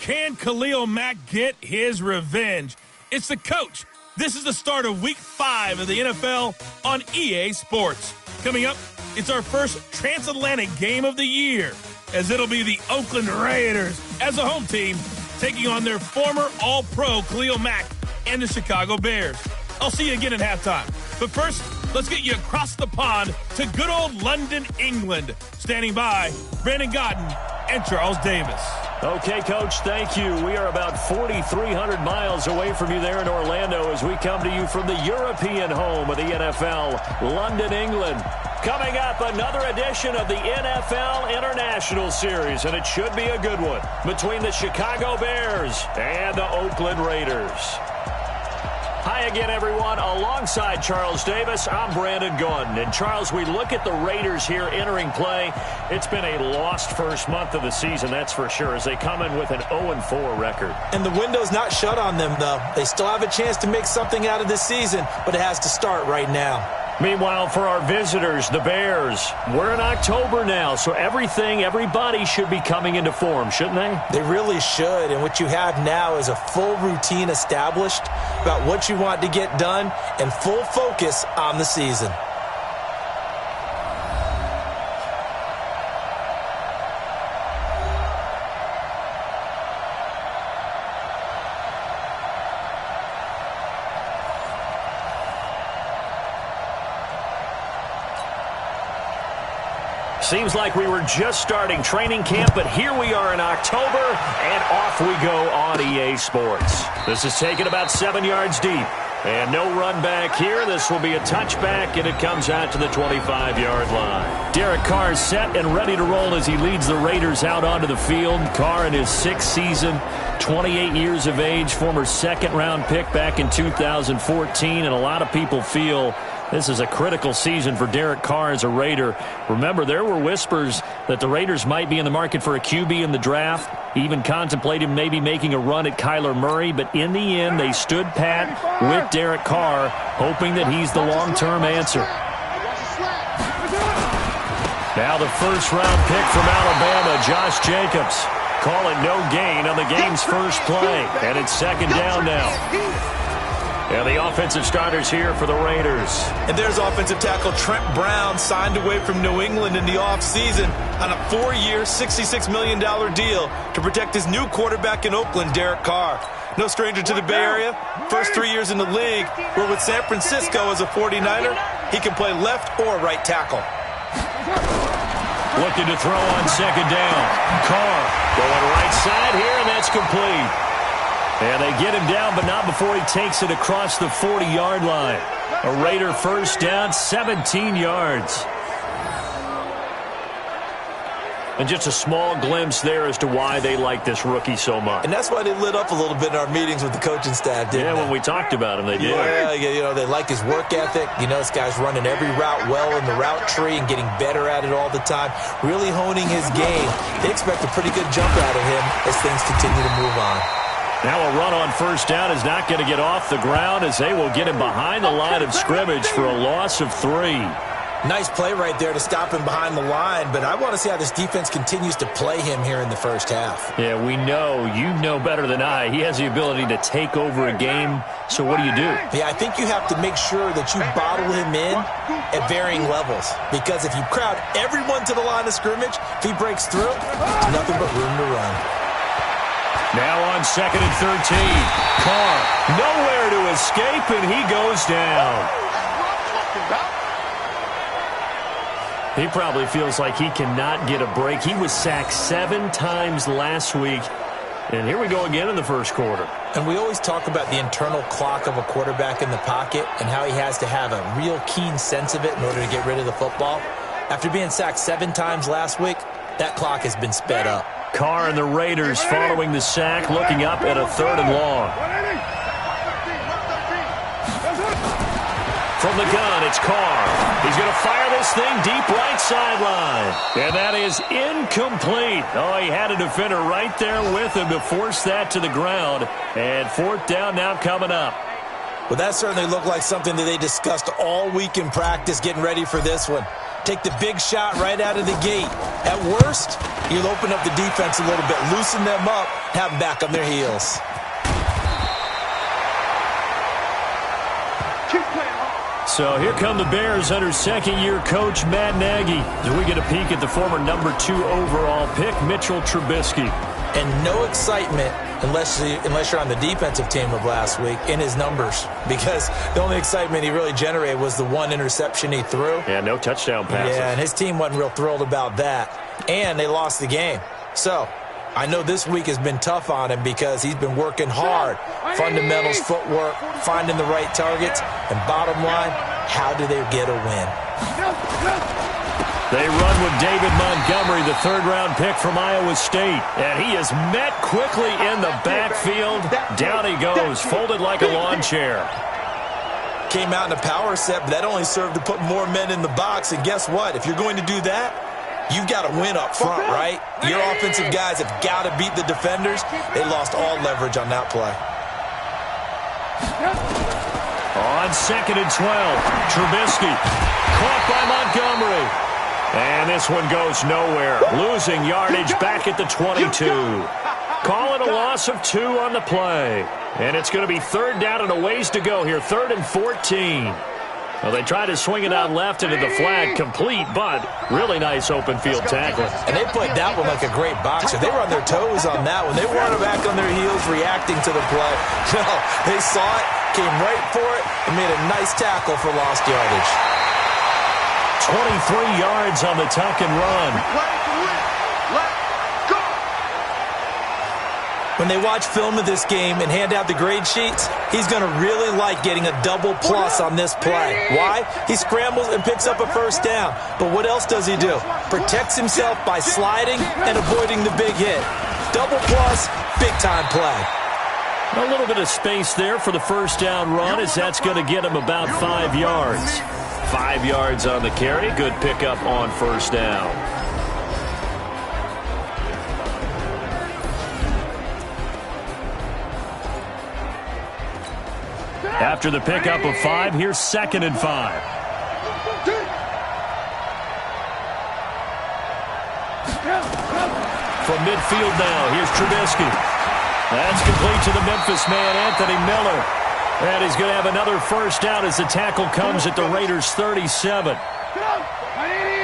Can Khalil Mack get his revenge? It's the coach. This is the start of Week 5 of the NFL on EA Sports. Coming up, it's our first transatlantic game of the year, as it'll be the Oakland Raiders as a home team taking on their former All-Pro Khalil Mack and the Chicago Bears. I'll see you again at halftime. But first, let's get you across the pond to good old London, England. Standing by, Brandon Godden and Charles Davis. Okay, Coach, thank you. We are about 4,300 miles away from you there in Orlando as we come to you from the European home of the NFL, London, England. Coming up, another edition of the NFL International Series, and it should be a good one, between the Chicago Bears and the Oakland Raiders. Hi again, everyone. Alongside Charles Davis, I'm Brandon Gaudin. And, Charles, we look at the Raiders here entering play. It's been a lost first month of the season, that's for sure, as they come in with an 0-4 record. And the window's not shut on them, though. They still have a chance to make something out of this season, but it has to start right now. Meanwhile, for our visitors, the Bears, we're in October now, so everybody should be coming into form, shouldn't they? They really should, and what you have now is a full routine established about what you want to get done and full focus on the season. Seems like we were just starting training camp, but here we are in October, and off we go on EA Sports. This is taken about 7 yards deep, and no run back here. This will be a touchback, and it comes out to the 25-yard line. Derek Carr is set and ready to roll as he leads the Raiders out onto the field. Carr in his 6th season, 28 years of age, former second-round pick back in 2014, and a lot of people feel this is a critical season for Derek Carr as a Raider. Remember, there were whispers that the Raiders might be in the market for a QB in the draft, even contemplated maybe making a run at Kyler Murray, but in the end, they stood pat with Derek Carr, hoping that he's the long-term answer. Now the first-round pick from Alabama, Josh Jacobs. Call it no gain on the game's first play, and it's second down now. And the offensive starters here for the Raiders. And there's offensive tackle Trent Brown, signed away from New England in the offseason on a 4-year, $66 million deal to protect his new quarterback in Oakland, Derek Carr. No stranger to the Bay Area. First 3 years in the league, where with San Francisco as a 49er, he can play left or right tackle. Looking to throw on second down. Carr going right side here, and that's complete. And they get him down, but not before he takes it across the 40-yard line. A Raider first down, 17 yards. And just a small glimpse there as to why they like this rookie so much. And that's why they lit up a little bit in our meetings with the coaching staff, didn't they? Yeah, when we talked about him, they did. Yeah, you know, they like his work ethic. You know, this guy's running every route well in the route tree and getting better at it all the time, really honing his game. They expect a pretty good jump out of him as things continue to move on. Now a run on first down is not going to get off the ground as they will get him behind the line of scrimmage for a loss of 3. Nice play right there to stop him behind the line, but I want to see how this defense continues to play him here in the first half. Yeah, we know. You know better than I. He has the ability to take over a game, so what do you do? Yeah, I think you have to make sure that you bottle him in at varying levels, because if you crowd everyone to the line of scrimmage, if he breaks through, there's nothing but room to run. Now on second and 13. Carr nowhere to escape, and he goes down. He probably feels like he cannot get a break. He was sacked 7 times last week. And here we go again in the first quarter. And we always talk about the internal clock of a quarterback in the pocket and how he has to have a real keen sense of it in order to get rid of the football. After being sacked 7 times last week, that clock has been sped up. Carr and the Raiders following the sack, looking up at a 3rd and long. From the gun, it's Carr. He's going to fire this thing deep right sideline. And that is incomplete. Oh, he had a defender right there with him to force that to the ground. And 4th down now coming up. Well, that certainly looked like something that they discussed all week in practice getting ready for this one. Take the big shot right out of the gate. At worst, you'll open up the defense a little bit, loosen them up, have them back on their heels. So here come the Bears under second-year coach Matt Nagy as we get a peek at the former number 2 overall pick, Mitchell Trubisky. And no excitement unless you're on the defensive team of last week in his numbers, because the only excitement he really generated was the one interception he threw. Yeah, no touchdown passes. Yeah, and his team wasn't real thrilled about that. And they lost the game. So I know this week has been tough on him because he's been working hard. Fundamentals, footwork, finding the right targets, and bottom line, how do they get a win? They run with David Montgomery, the third-round pick from Iowa State. And he is met quickly in the backfield. Down he goes, folded like a lawn chair. Came out in a power set, but that only served to put more men in the box. And guess what? If you're going to do that, you've got to win up front, right? Your offensive guys have got to beat the defenders. They lost all leverage on that play. On 2nd and 12, Trubisky caught by Montgomery. And this one goes nowhere. Losing yardage back at the 22. Call it a loss of 2 on the play. And it's going to be third down and a ways to go here. 3rd and 14. Well, they tried to swing it out left into the flat, complete, but really nice open field tackling. And they played that one like a great boxer. They were on their toes on that one. They weren't back on their heels reacting to the play. No, they saw it, came right for it, and made a nice tackle for lost yardage. 23 yards on the tuck and run. When they watch film of this game and hand out the grade sheets, he's going to really like getting a double plus on this play. Why? He scrambles and picks up a first down. But what else does he do? Protects himself by sliding and avoiding the big hit. Double plus, big-time play. A little bit of space there for the first down run, as that's going to get him about 5 yards. 5 yards on the carry. Good pickup on first down. After the pickup of 5, here's 2nd and 5. From midfield now, here's Trubisky. That's complete to the Memphis man, Anthony Miller. And he's going to have another first down as the tackle comes at the Raiders' 37.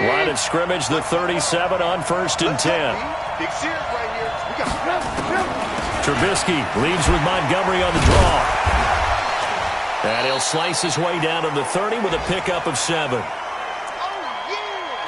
Line of scrimmage, the 37 on 1st and 10. Trubisky leads with Montgomery on the draw. And he'll slice his way down to the 30 with a pickup of 7.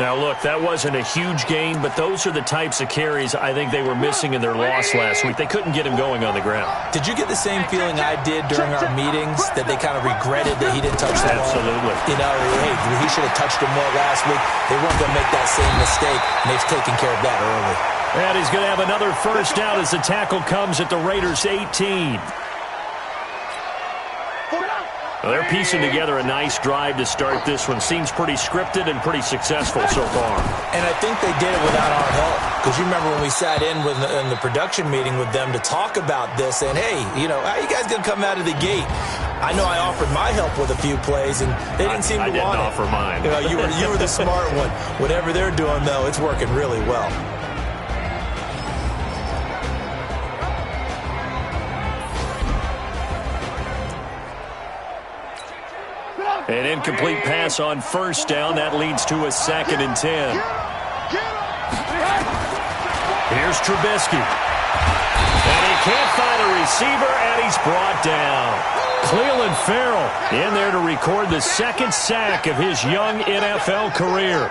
Now, look, that wasn't a huge gain, but those are the types of carries I think they were missing in their loss last week. They couldn't get him going on the ground. Did you get the same feeling I did during our meetings, that they kind of regretted that he didn't touch the ball? Absolutely. You know, hey, he should have touched him more last week. They weren't going to make that same mistake, and they've taken care of that early. And he's going to have another first down as the tackle comes at the Raiders' 18. Well, they're piecing together a nice drive to start this one. Seems pretty scripted and pretty successful so far. And I think they did it without our help. Because you remember when we sat in the production meeting with them to talk about this, and hey, you know, how you guys going to come out of the gate? I know I offered my help with a few plays, and they didn't seem to want it. I didn't offer mine. You know, you were the smart one. Whatever they're doing, though, it's working really well. An incomplete pass on first down. That leads to a 2nd and 10. Here's Trubisky. And he can't find a receiver, and he's brought down. Clelin Ferrell in there to record the 2nd sack of his young NFL career.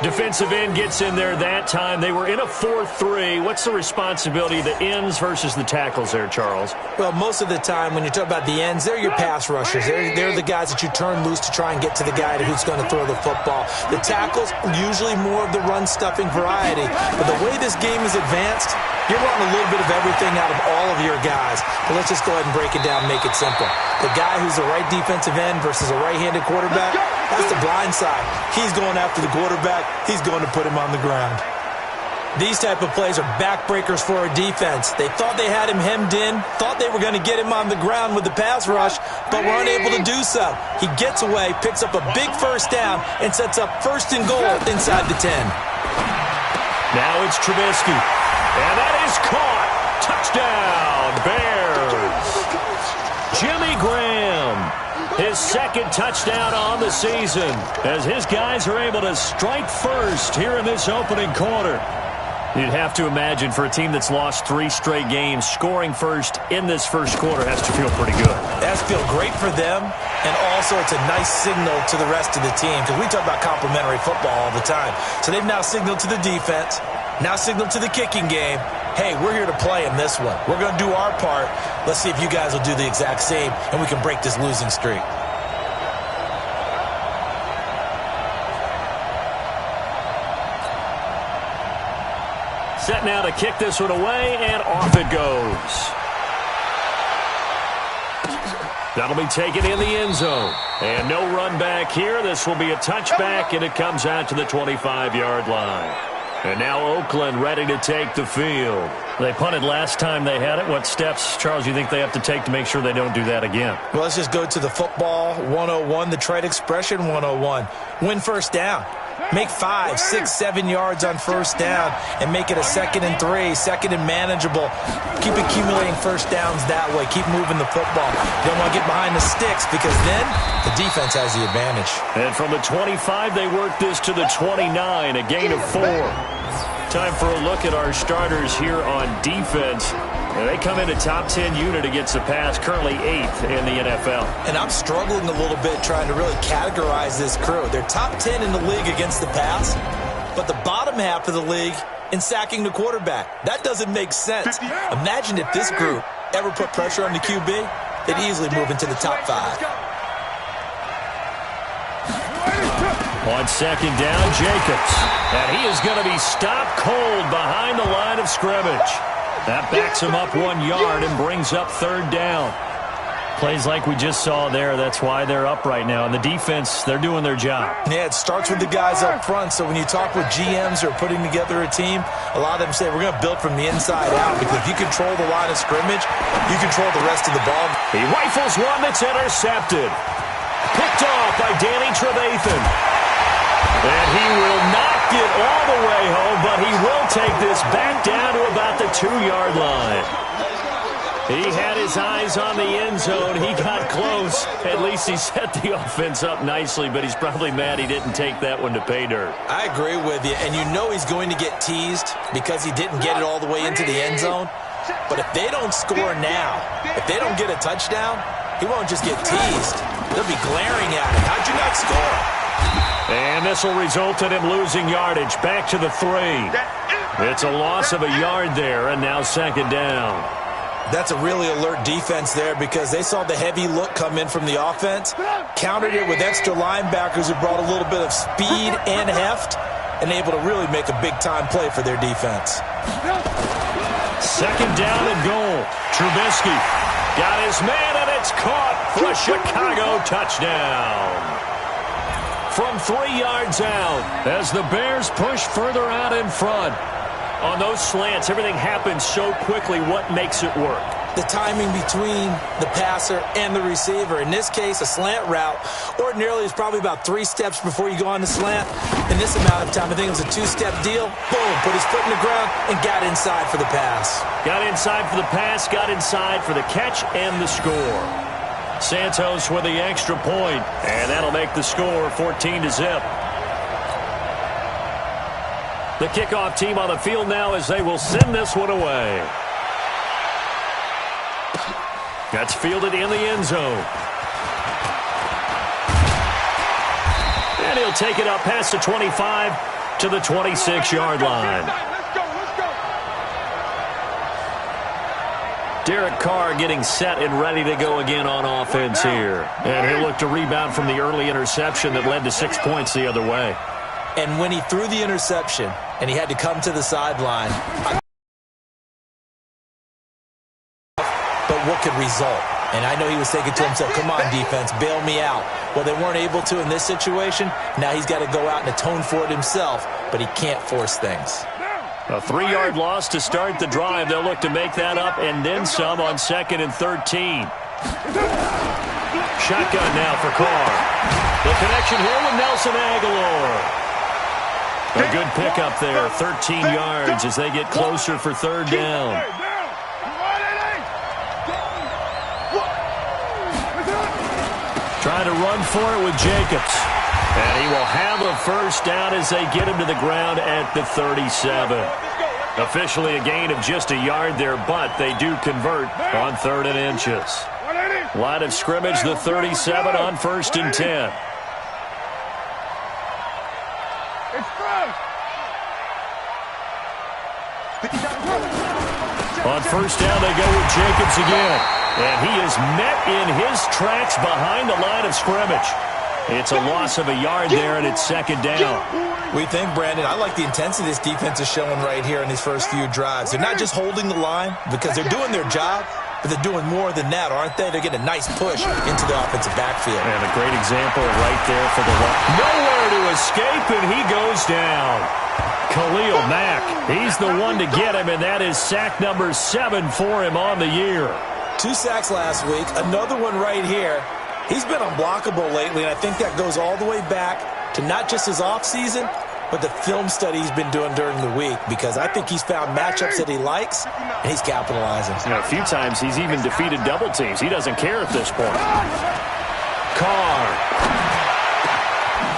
Defensive end gets in there that time. They were in a 4-3. What's the responsibility of the ends versus the tackles there, Charles? Well, most of the time when you talk about the ends, they're your pass rushers. They're the guys that you turn loose to try and get to the guy who's going to throw the football. The tackles, usually more of the run-stuffing variety. But the way this game is advanced, you're running a little bit of everything out of all of your guys. But let's just go ahead and break it down and make it simple. The guy who's the right defensive end versus a right-handed quarterback, that's the blind side. He's going after the quarterback. He's going to put him on the ground. These type of plays are backbreakers for a defense. They thought they had him hemmed in, thought they were going to get him on the ground with the pass rush, but were unable to do so. He gets away, picks up a big first down, and sets up 1st and goal inside the 10. Now it's Trubisky, and that is caught. Touchdown, Bears. Jimmy Graham, his 2nd touchdown on the season, as his guys are able to strike first here in this opening quarter. You'd have to imagine for a team that's lost 3 straight games, scoring first in this first quarter has to feel pretty good. It has to feel great for them, and also it's a nice signal to the rest of the team, because we talk about complementary football all the time. So they've now signaled to the defense, now signaled to the kicking game, hey, we're here to play in this one. We're going to do our part. Let's see if you guys will do the exact same, and we can break this losing streak. Set now to kick this one away, and off it goes. That'll be taken in the end zone. And no run back here. This will be a touchback, and it comes out to the 25-yard line. And now Oakland ready to take the field. They punted last time they had it. What steps, Charles, you think they have to take to make sure they don't do that again? Well, let's just go to the football 101, the trade expression 101. Win first down. Make 5, 6, 7 yards on first down and make it a 2nd and 3, 2nd and manageable. Keep accumulating first downs that way. Keep moving the football. You don't want to get behind the sticks because then the defense has the advantage. And from the 25, they work this to the 29, a gain of 4. Time for a look at our starters here on defense. They come in a top 10 unit against the pass, currently 8th in the NFL. And I'm struggling a little bit trying to really categorize this crew. They're top 10 in the league against the pass, but the bottom half of the league in sacking the quarterback. That doesn't make sense. Imagine if this group ever put pressure on the QB, they'd easily move into the top 5. On 2nd down, Jacobs. And he is going to be stopped cold behind the line of scrimmage. That backs him up 1 yard and brings up 3rd down. Plays like we just saw there. That's why they're up right now. And the defense, they're doing their job. Yeah, it starts with the guys up front. So when you talk with GMs who are putting together a team, a lot of them say, we're going to build from the inside out. Because if you control the line of scrimmage, you control the rest of the ball. He rifles one that's intercepted. Picked off by Danny Trevathan. And he will not get all the way home, but he will take this back down to about the 2-yard line. He had his eyes on the end zone. He got close. At least he set the offense up nicely, but he's probably mad he didn't take that one to pay dirt. I agree with you, and you know he's going to get teased because he didn't get it all the way into the end zone. But if they don't score now, if they don't get a touchdown, he won't just get teased. They'll be glaring at him. How'd you not score? And this will result in him losing yardage back to the 3. It's a loss of a yard there, and now 2nd down. That's a really alert defense there because they saw the heavy look come in from the offense, countered it with extra linebackers who brought a little bit of speed and heft, and able to really make a big-time play for their defense. 2nd down and goal. Trubisky got his man, and it's caught for a Chicago touchdown. From 3 yards out as the Bears push further out in front. On those slants, everything happens so quickly. What makes it work? The timing between the passer and the receiver. In this case, a slant route ordinarily is probably about 3 steps before you go on the slant. In this amount of time, I think it was a 2-step deal. Boom, put his foot in the ground and got inside for the pass. Got inside for the pass, got inside for the catch and the score. Santos with the extra point, and that'll make the score 14-0. The kickoff team on the field now as they will send this one away. That's fielded in the end zone. And he'll take it up past the 25 to the 26-yard line. Derek Carr getting set and ready to go again on offense here. And he'll look to rebound from the early interception that led to 6 points the other way. And when he threw the interception and he had to come to the sideline, but what could result? And I know he was thinking to himself, come on, defense, bail me out. Well, they weren't able to in this situation. Now he's got to go out and atone for it himself, but he can't force things. A 3-yard loss to start the drive. They'll look to make that up and then some on 2nd and 13. Shotgun now for Carr. The connection here with Nelson Aguilar. A good pickup there, 13 yards as they get closer for 3rd down. Trying to run for it with Jacobs. And he will have a 1st down as they get him to the ground at the 37. Officially a gain of just a yard there, but they do convert on 3rd and inches. Line of scrimmage, the 37 on 1st and 10. On 1st down, they go with Jacobs again. And he is met in his tracks behind the line of scrimmage. It's a loss of a yard there, and it's 2nd down. We think, Brandon, I like the intensity this defense is showing right here in these first few drives. They're not just holding the line because they're doing their job, but they're doing more than that, aren't they? They're getting a nice push into the offensive backfield. And a great example right there for the run. Nowhere to escape, and he goes down. Khalil Mack, he's the one to get him, and that is sack number 7 for him on the year. 2 sacks last week, another one right here. He's been unblockable lately, and I think that goes all the way back to not just his offseason, but the film study he's been doing during the week, because I think he's found matchups that he likes, and he's capitalizing. You know, a few times he's even defeated double teams. He doesn't care at this point. Carr.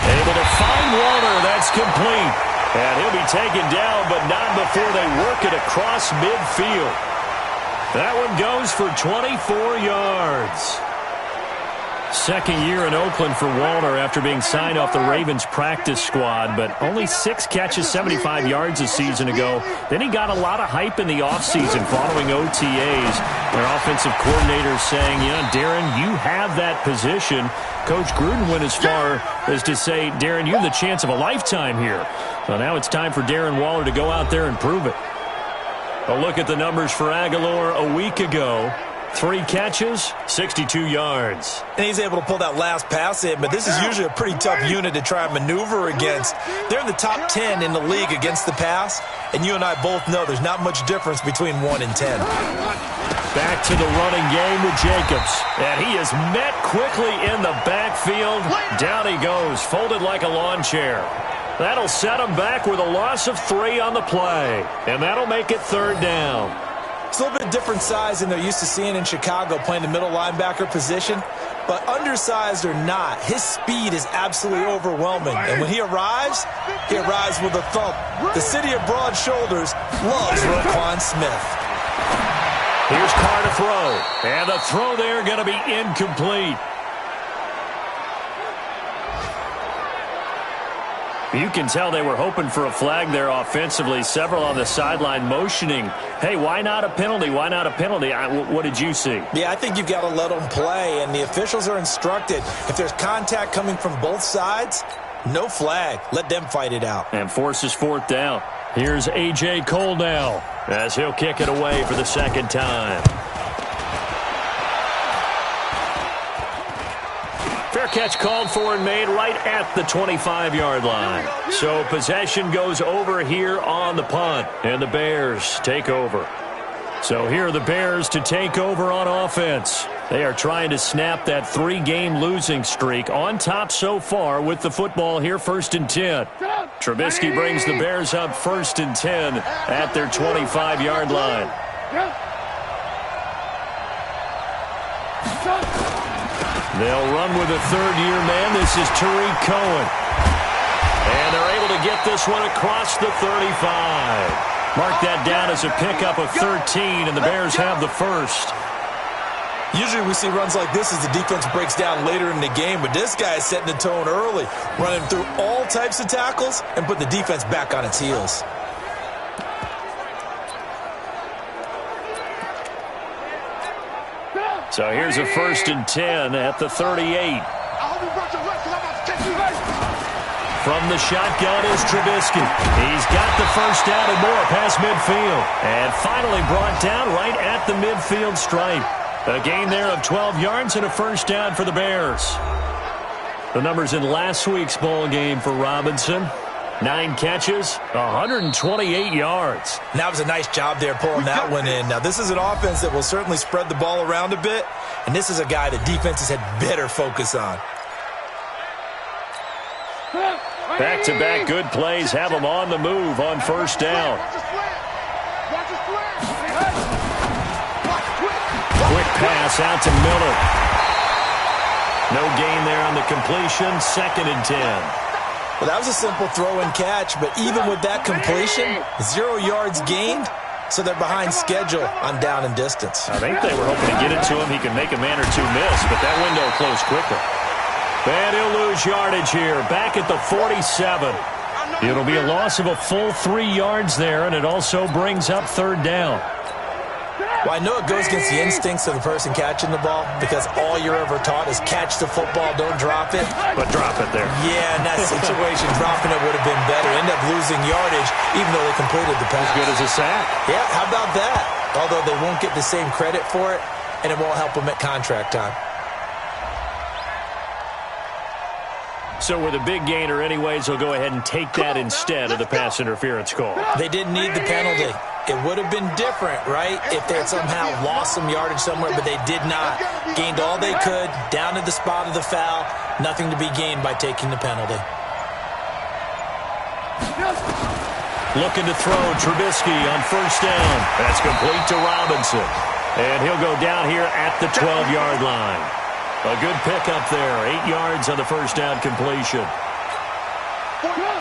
Able to find Walter. That's complete. And he'll be taken down, but not before they work it across midfield. That one goes for 24 yards. 2nd year in Oakland for Walter after being signed off the Ravens practice squad, but only 6 catches, 75 yards a season ago. Then he got a lot of hype in the offseason following OTAs. Their offensive coordinator saying, Darren, you have that position. Coach Gruden went as far as to say, Darren, you have the chance of a lifetime here. Well, now it's time for Darren Waller to go out there and prove it. A look at the numbers for Aguilar a week ago. 3 catches, 62 yards. And he's able to pull that last pass in, but this is usually a pretty tough unit to try and maneuver against. They're in the top 10 in the league against the pass, and you and I both know there's not much difference between 1 and 10. Back to the running game with Jacobs. And he is met quickly in the backfield. Down he goes, folded like a lawn chair. That'll set him back with a loss of 3 on the play. And that'll make it 3rd down. It's a little bit different size than they're used to seeing in Chicago, playing the middle linebacker position. But undersized or not, his speed is absolutely overwhelming. And when he arrives with a thump. The city of broad shoulders loves Roquan Smith. Here's Carr to throw. And the throw there going to be incomplete. You can tell they were hoping for a flag there offensively. Several on the sideline motioning, hey, why not a penalty? Why not a penalty? What did you see? Yeah, I think you've got to let them play, and the officials are instructed. If there's contact coming from both sides, no flag. Let them fight it out. And forces 4th down. Here's A.J. Cole now as he'll kick it away for the 2nd time. Fair catch called for and made right at the 25-yard line. So possession goes over here on the punt, and the Bears take over. So here are the Bears to take over on offense. They are trying to snap that 3-game losing streak, on top so far with the football here, 1st and 10. Trubisky brings the Bears up 1st and 10 at their 25-yard line. They'll run with a 3rd-year man. This is Tariq Cohen. And they're able to get this one across the 35. Mark that down as a pickup of 13, and the Bears have the 1st. Usually we see runs like this as the defense breaks down later in the game, but this guy is setting the tone early, running through all types of tackles and putting the defense back on its heels. So here's a 1st and 10 at the 38. From the shotgun is Trubisky. He's got the 1st down and more past midfield. And finally brought down right at the midfield stripe. A gain there of 12 yards and a 1st down for the Bears. The numbers in last week's ball game for Robinson. 9 catches, 128 yards. And that was a nice job there pulling that one in. Now, this is an offense that will certainly spread the ball around a bit, and this is a guy that defenses had better focus on. Back-to-back good plays have them on the move on first down. Quick pass out to Miller. No gain there on the completion. 2nd and 10. Well, that was a simple throw and catch, but even with that completion, 0 yards gained, so they're behind schedule on down and distance. I think they were hoping to get it to him. He could make a man or two miss, but that window closed quickly. And he'll lose yardage here, back at the 47. It'll be a loss of a full 3 yards there, and it also brings up 3rd down. Well, I know it goes against the instincts of the person catching the ball because all you're ever taught is catch the football, don't drop it. But drop it there. Yeah, in that situation, dropping it would have been better. End up losing yardage even though they completed the pass. As good as a sack. Yeah, how about that? Although they won't get the same credit for it, and it won't help them at contract time. So with a big gainer anyways, he'll go ahead and take that instead of the pass interference call. They didn't need the penalty. It would have been different, right, if they had somehow lost some yardage somewhere, but they did not. Gained all they could, down to the spot of the foul. Nothing to be gained by taking the penalty. Looking to throw Trubisky on first down. That's complete to Robinson. And he'll go down here at the 12-yard line. A good pickup there. 8 yards on the first down completion.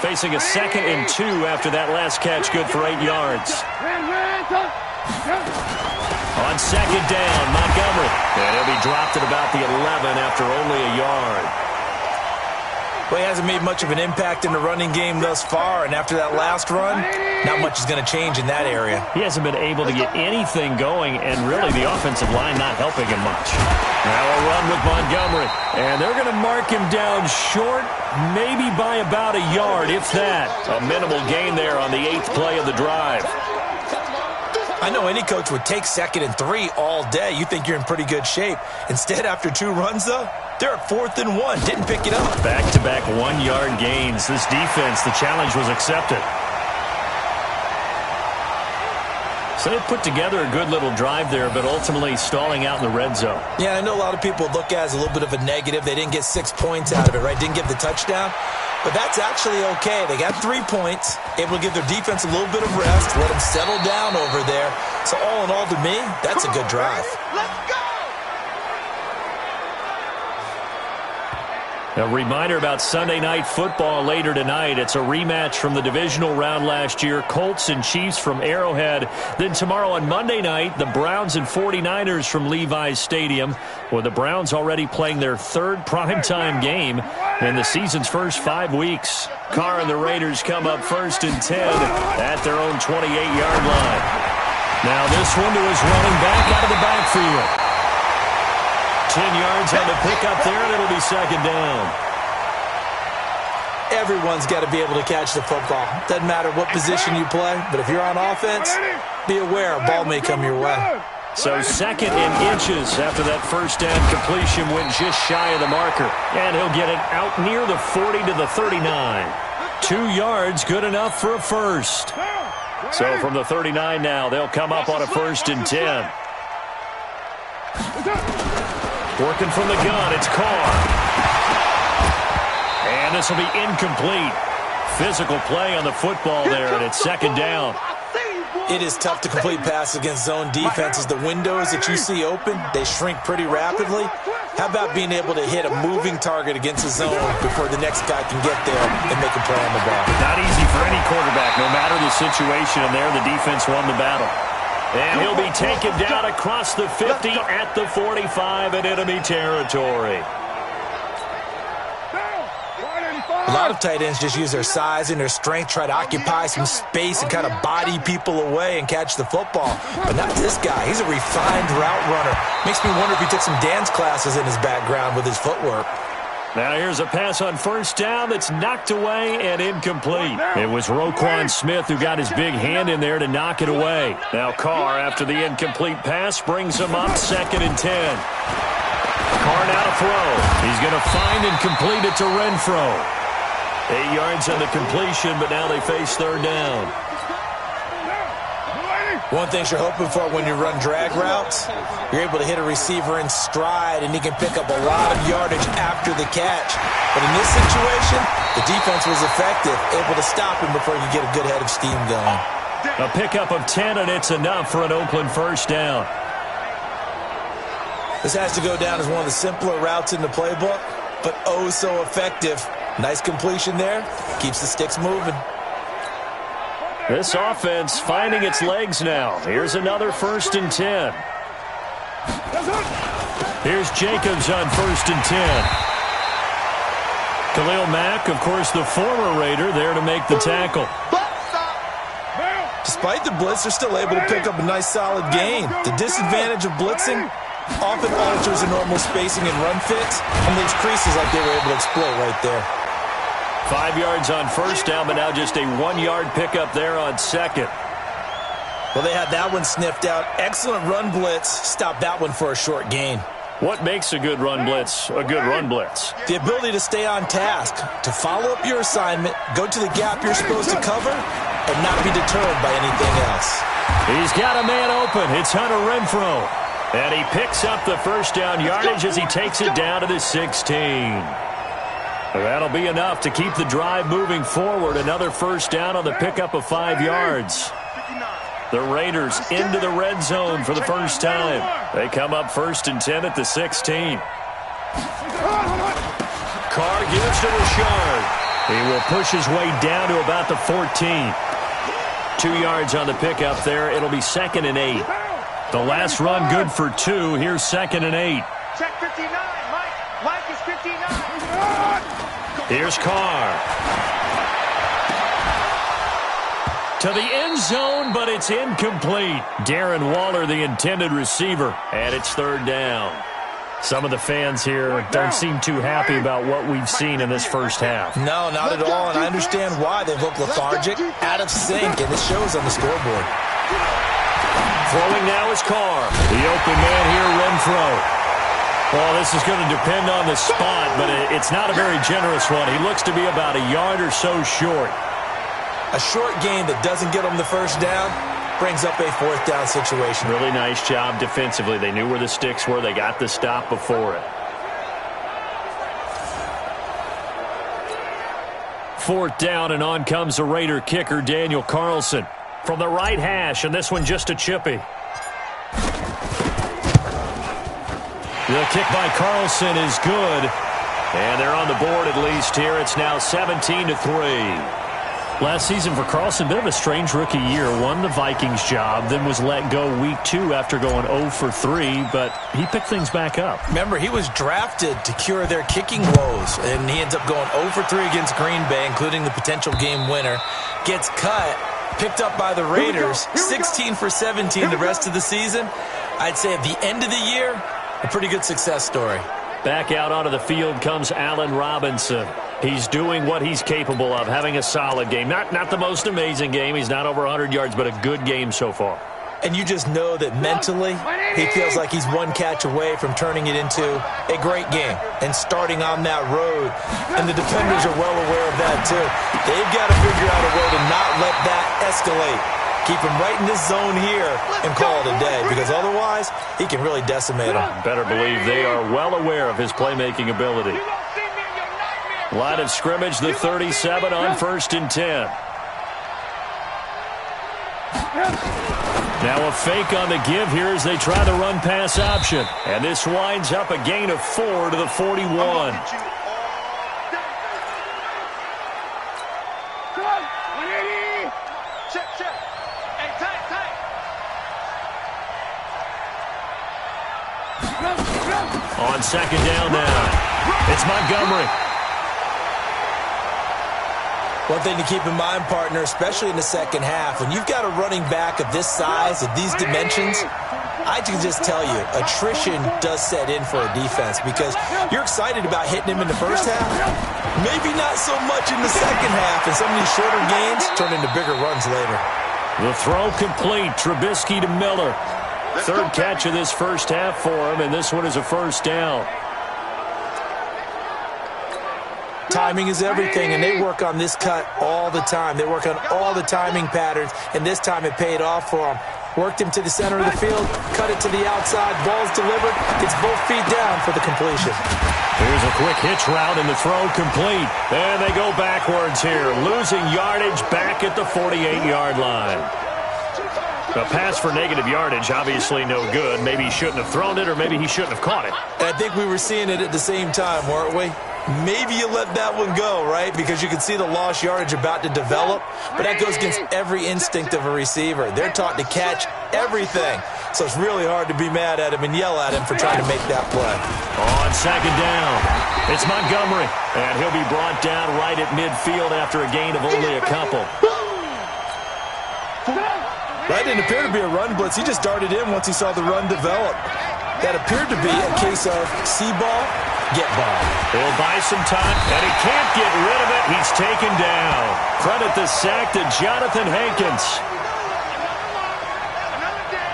Facing a 2nd and 2 after that last catch, good for 8 yards. On 2nd down, Montgomery. And he'll be dropped at about the 11 after only a yard. Well, he hasn't made much of an impact in the running game thus far, and after that last run, not much is going to change in that area. He hasn't been able to get anything going, and really the offensive line not helping him much. Now a run with Montgomery, and they're going to mark him down short, maybe by about a yard, if that. A minimal gain there on the 8th play of the drive. I know any coach would take 2nd and 3 all day. You think you're in pretty good shape. Instead, after 2 runs, though, they're at 4th and 1. Didn't pick it up. Back-to-back 1-yard gains. This defense, the challenge was accepted. So they put together a good little drive there, but ultimately stalling out in the red zone. Yeah, I know a lot of people look at it as a little bit of a negative. They didn't get 6 points out of it, right? Didn't get the touchdown. But that's actually okay. They got 3 points, able to give their defense a little bit of rest, let them settle down over there. So all in all, to me, that's a good drive. Let's go! A reminder about Sunday Night Football later tonight. It's a rematch from the divisional round last year. Colts and Chiefs from Arrowhead. Then tomorrow on Monday night, the Browns and 49ers from Levi's Stadium. With the Browns already playing their 3rd primetime game in the season's first 5 weeks. Carr and the Raiders come up 1st and 10 at their own 28-yard line. Now this one to his running back out of the backfield. 10 yards on the pickup there, and it'll be 2nd down. Everyone's got to be able to catch the football. Doesn't matter what position you play, but if you're on offense, be aware a ball may come your way. So 2nd and inches after that first down completion went just shy of the marker. And he'll get it out near the 40 to the 39. 2 yards, good enough for a first. So from the 39 now, they'll come up on a 1st and 10. Working from the gun, it's Cory. And this will be incomplete. Physical play on the football there, and it's 2nd down. It is tough to complete passes against zone defenses. The windows that you see open, they shrink pretty rapidly. How about being able to hit a moving target against a zone before the next guy can get there and make a play on the ball? Not easy for any quarterback, no matter the situation, and there the defense won the battle. And he'll be taken down across the 50 at the 45 in enemy territory. A lot of tight ends just use their size and their strength, try to occupy some space and kind of body people away and catch the football. But not this guy. He's a refined route runner. Makes me wonder if he took some dance classes in his background with his footwork. Now here's a pass on first down that's knocked away and incomplete. It was Roquan Smith who got his big hand in there to knock it away. Now Carr, after the incomplete pass, brings him up 2nd and 10. Carr now to throw. He's going to find and complete it to Renfro. 8 yards on the completion, but now they face third down. One thing you're hoping for when you run drag routes, you're able to hit a receiver in stride, and he can pick up a lot of yardage after the catch. But in this situation, the defense was effective, able to stop him before he could get a good head of steam going. A pickup of 10, and it's enough for an Oakland first down. This has to go down as one of the simpler routes in the playbook, but oh so effective. Nice completion there. Keeps the sticks moving. This offense finding its legs now. Here's another 1st and 10. Here's Jacobs on 1st and 10. Khalil Mack, of course, the former Raider, there to make the tackle. Despite the blitz, they're still able to pick up a nice solid gain. The disadvantage of blitzing often alters the normal spacing and run fits and leaves creases like they were able to exploit right there. 5 yards on first down, but now just a 1-yard pickup there on second. Well, they had that one sniffed out. Excellent run blitz. Stopped that one for a short gain. What makes a good run blitz a good run blitz? The ability to stay on task, to follow up your assignment, go to the gap you're supposed to cover, and not be deterred by anything else. He's got a man open. It's Hunter Renfrow. And he picks up the first down yardage as he takes it down to the 16. That'll be enough to keep the drive moving forward. Another first down on the pickup of 5 yards. The Raiders into the red zone for the first time. They come up 1st and 10 at the 16. Carr gives to Richard. He will push his way down to about the 14. 2 yards on the pickup there. It'll be 2nd and 8. The last run good for 2. Here's 2nd and 8. Check 59. Mike is 59. Here's Carr. To the end zone, but it's incomplete. Darren Waller, the intended receiver, and it's 3rd down. Some of the fans here don't seem too happy about what we've seen in this first half. No, not at all, and I understand why. They've looked lethargic, out of sync, and this shows on the scoreboard. Throwing now is Carr. The open man here, Renfrow. Well, this is going to depend on the spot, but it's not a very generous one. He looks to be about a yard or so short. A short gain that doesn't get them the first down brings up a 4th down situation. Really nice job defensively. They knew where the sticks were. They got the stop before it. 4th down, and on comes the Raider kicker, Daniel Carlson. From the right hash, and this one just a chippy. The kick by Carlson is good. And they're on the board at least here. It's now 17-3. Last season for Carlson, bit of a strange rookie year. Won the Vikings job, then was let go week 2 after going 0 for 3, but he picked things back up. Remember, he was drafted to cure their kicking woes, and he ends up going 0 for 3 against Green Bay, including the potential game winner. Gets cut, picked up by the Raiders, 16 for 17 the rest of the season. I'd say at the end of the year, a pretty good success story. Back out onto the field comes Allen Robinson. He's doing what he's capable of, having a solid game. Not the most amazing game. He's not over 100 yards, but a good game so far. And you just know that mentally, he feels like he's one catch away from turning it into a great game and starting on that road. And the defenders are well aware of that, too. They've got to figure out a way to not let that escalate. Keep him right in this zone here and call it a day, because otherwise, he can really decimate them. Better believe they are well aware of his playmaking ability. Line of scrimmage, the 37 on 1st and 10. Now a fake on the give here as they try the run-pass option. And this winds up a gain of 4 to the 41. On 2nd down now, it's Montgomery. One thing to keep in mind, partner, especially in the second half, when you've got a running back of this size, of these dimensions, I can just tell you, attrition does set in for a defense, because you're excited about hitting him in the first half, maybe not so much in the second half, and some of these shorter gains turn into bigger runs later. The throw complete, Trubisky to Miller. 3rd catch of this first half for him, and this one is a first down. timing is everything, and they work on this cut all the time. They work on all the timing patterns, and this time it paid off for them. Worked him to the center of the field, cut it to the outside, ball's delivered, gets both feet down for the completion. Here's a quick hitch route, and the throw complete. And they go backwards here, losing yardage back at the 48-yard line. A pass for negative yardage, obviously no good. Maybe he shouldn't have thrown it, or maybe he shouldn't have caught it. And I think we were seeing it at the same time, weren't we? Maybe you let that one go, right? Because you can see the lost yardage about to develop. But that goes against every instinct of a receiver. They're taught to catch everything. So it's really hard to be mad at him and yell at him for trying to make that play. On second down, it's Montgomery. And he'll be brought down right at midfield after a gain of only a couple. That didn't appear to be a run blitz. He just darted in once he saw the run develop. That appeared to be a case of see ball, get ball. He'll buy some time, and he can't get rid of it. He's taken down. Credit the sack to Jonathan Hankins.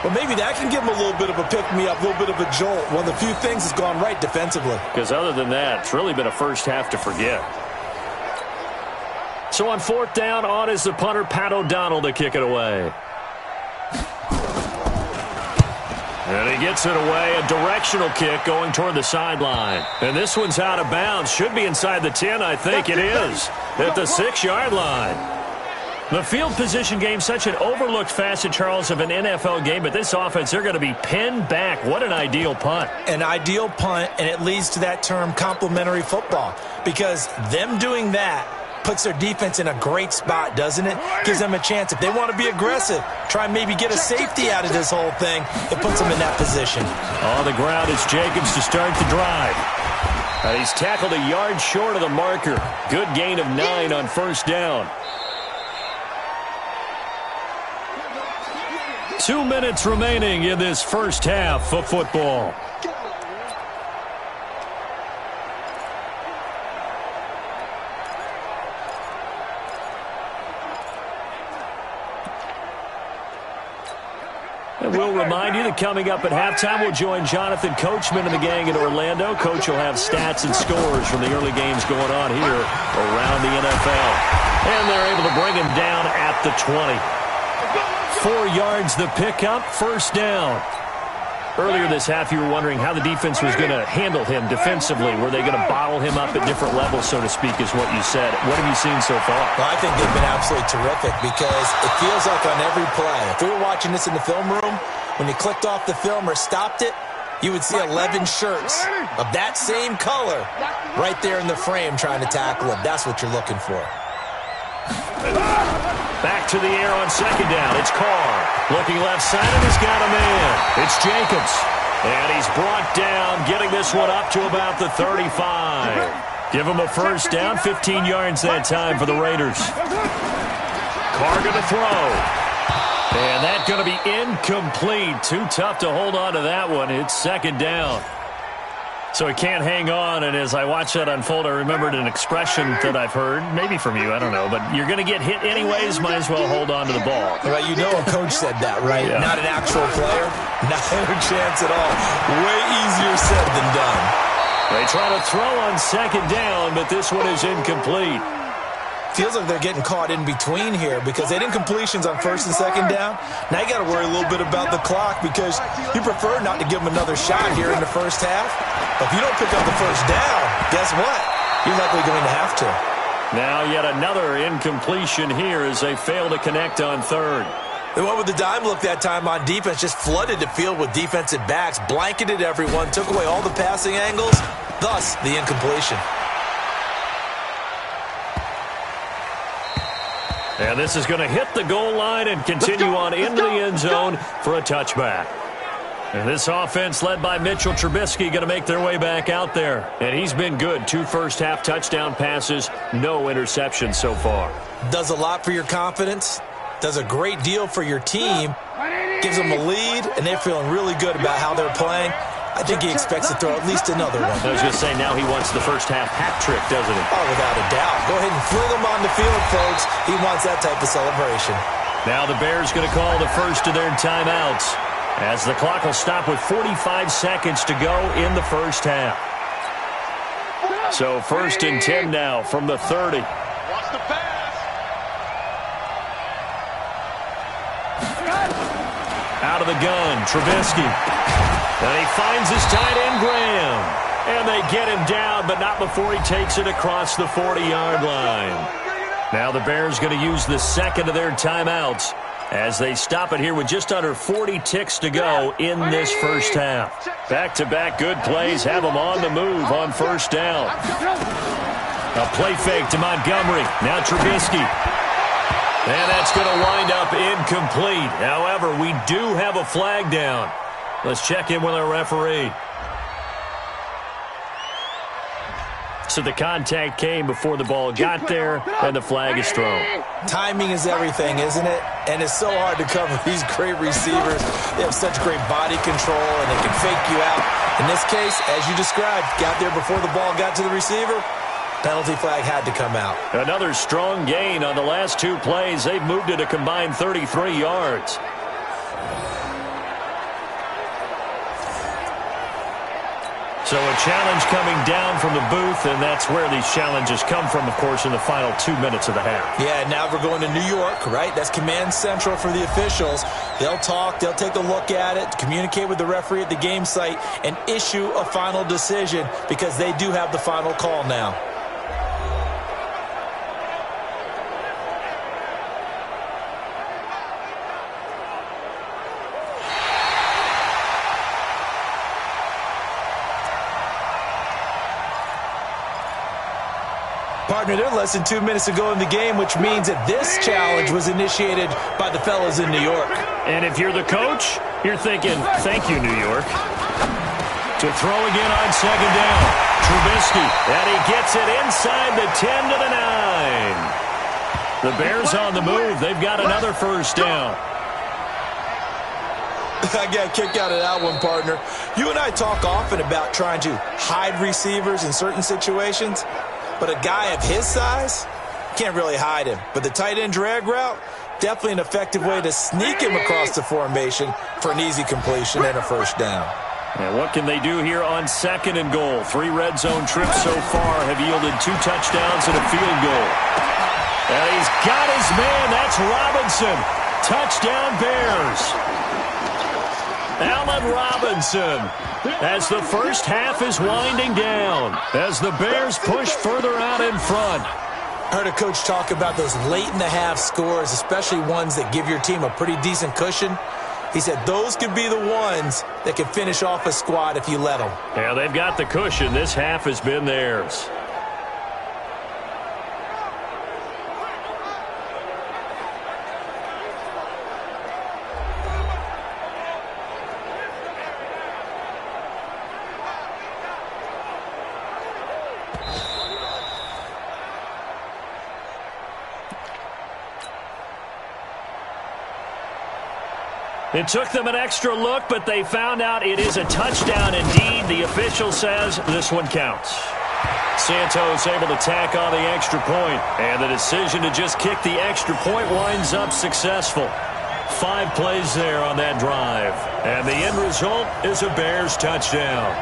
Well, maybe that can give him a little bit of a pick-me-up, a little bit of a jolt. One of the few things that's gone right defensively. Because other than that, it's really been a first half to forget. So on fourth down, on is the punter, Pat O'Donnell, to kick it away. And he gets it away, a directional kick going toward the sideline. And this one's out of bounds. Should be inside the 10, I think it is. At the 6-yard line. The field position game, such an overlooked facet, Charles, of an NFL game. But this offense, they're going to be pinned back. What an ideal punt. An ideal punt, and it leads to that term complementary football. Because them doing that puts their defense in a great spot, doesn't it? Gives them a chance. If they want to be aggressive, try and maybe get a safety out of this whole thing, it puts them in that position. On the ground is Jacobs to start the drive. He's tackled a yard short of the marker. Good gain of 9 on first down. 2 minutes remaining in this first half of football. And we'll remind you that coming up at halftime, we'll join Jonathan Coachman and the gang in Orlando. Coach will have stats and scores from the early games going on here around the NFL. And they're able to bring him down at the 20. 4 yards the pickup, first down. Earlier this half, you were wondering how the defense was going to handle him defensively. Were they going to bottle him up at different levels, so to speak, is what you said. What have you seen so far? Well, I think they've been absolutely terrific because it feels like on every play. If we were watching this in the film room, when you clicked off the film or stopped it, you would see 11 shirts of that same color right there in the frame trying to tackle him. That's what you're looking for. Back to the air on second down. It's Carr. Looking left side, and he's got a man. It's Jacobs. And he's brought down, getting this one up to about the 35. Give him a first down, 15 yards that time for the Raiders. Carr going to throw. And that's going to be incomplete. Too tough to hold on to that one. It's second down. So he can't hang on, and as I watch that unfold, I remembered an expression that I've heard, maybe from you, I don't know, but you're going to get hit anyways, might as well hold on to the ball. Right, you know a coach said that, right? Yeah. Not an actual player, not a chance at all. Way easier said than done. They try to throw on second down, but this one is incomplete. Feels like they're getting caught in between here because they had incompletions on first and second down. Now you got to worry a little bit about the clock because you prefer not to give them another shot here in the first half. But if you don't pick up the first down, guess what? You're likely going to have to. Now yet another incompletion here as they fail to connect on third. They went with the dime look that time on defense, just flooded the field with defensive backs, blanketed everyone, took away all the passing angles, thus the incompletion. And this is going to hit the goal line and continue on into the end zone for a touchback. And this offense led by Mitchell Trubisky going to make their way back out there. And he's been good. 2 first-half touchdown passes, no interceptions so far. Does a lot for your confidence. Does a great deal for your team. Gives them a lead, and they're feeling really good about how they're playing. I think he expects to throw at least another one. I was going to say, now he wants the first-half hat trick, doesn't he? Oh, without a doubt. Go ahead and fling him on the field, folks. He wants that type of celebration. Now the Bears going to call the first of their timeouts as the clock will stop with 45 seconds to go in the first half. So 1st and 10 now from the 30. Wants the pass. Out of the gun, Trubisky. And he finds his tight end, Graham. And they get him down, but not before he takes it across the 40-yard line. Now the Bears going to use the second of their timeouts as they stop it here with just under 40 ticks to go in this first half. Back-to-back good plays have them on the move on 1st down. A play fake to Montgomery. Now Trubisky. And that's going to wind up incomplete. However, we do have a flag down. Let's check in with our referee. So the contact came before the ball got there, and the flag is thrown. Timing is everything, isn't it? And it's so hard to cover these great receivers. They have such great body control, and they can fake you out. In this case, as you described, got there before the ball got to the receiver. Penalty flag had to come out. Another strong gain on the last 2 plays. They've moved it a combined 33 yards. So a challenge coming down from the booth, and that's where these challenges come from, of course, in the final 2 minutes of the half. Yeah, now we're going to New York, right? That's command central for the officials. They'll talk, they'll take a look at it, communicate with the referee at the game site, and issue a final decision because they do have the final call now. Partner, they're less than 2 minutes to go in the game, which means that this challenge was initiated by the fellas in New York. And if you're the coach, you're thinking, thank you, New York. To throw again on 2nd down. Trubisky, and he gets it inside the 10 to the 9. The Bears on the move. They've got another 1st down. I got a kick out of that one, partner. You and I talk often about trying to hide receivers in certain situations. But a guy of his size, can't really hide him. But the tight end drag route, definitely an effective way to sneak him across the formation for an easy completion and a 1st down. And what can they do here on 2nd and goal? 3 red zone trips so far have yielded 2 touchdowns and a field goal. And he's got his man. That's Robinson. Touchdown Bears. Allen Robinson, as the first half is winding down, as the Bears push further out in front. Heard a coach talk about those late-in-the-half scores, especially ones that give your team a pretty decent cushion. He said those could be the ones that can finish off a squad if you let them. Yeah, they've got the cushion. This half has been theirs. It took them an extra look, but they found out it is a touchdown indeed. The official says this one counts. Santos able to tack on the extra point, and the decision to just kick the extra point winds up successful. 5 plays there on that drive, and the end result is a Bears touchdown.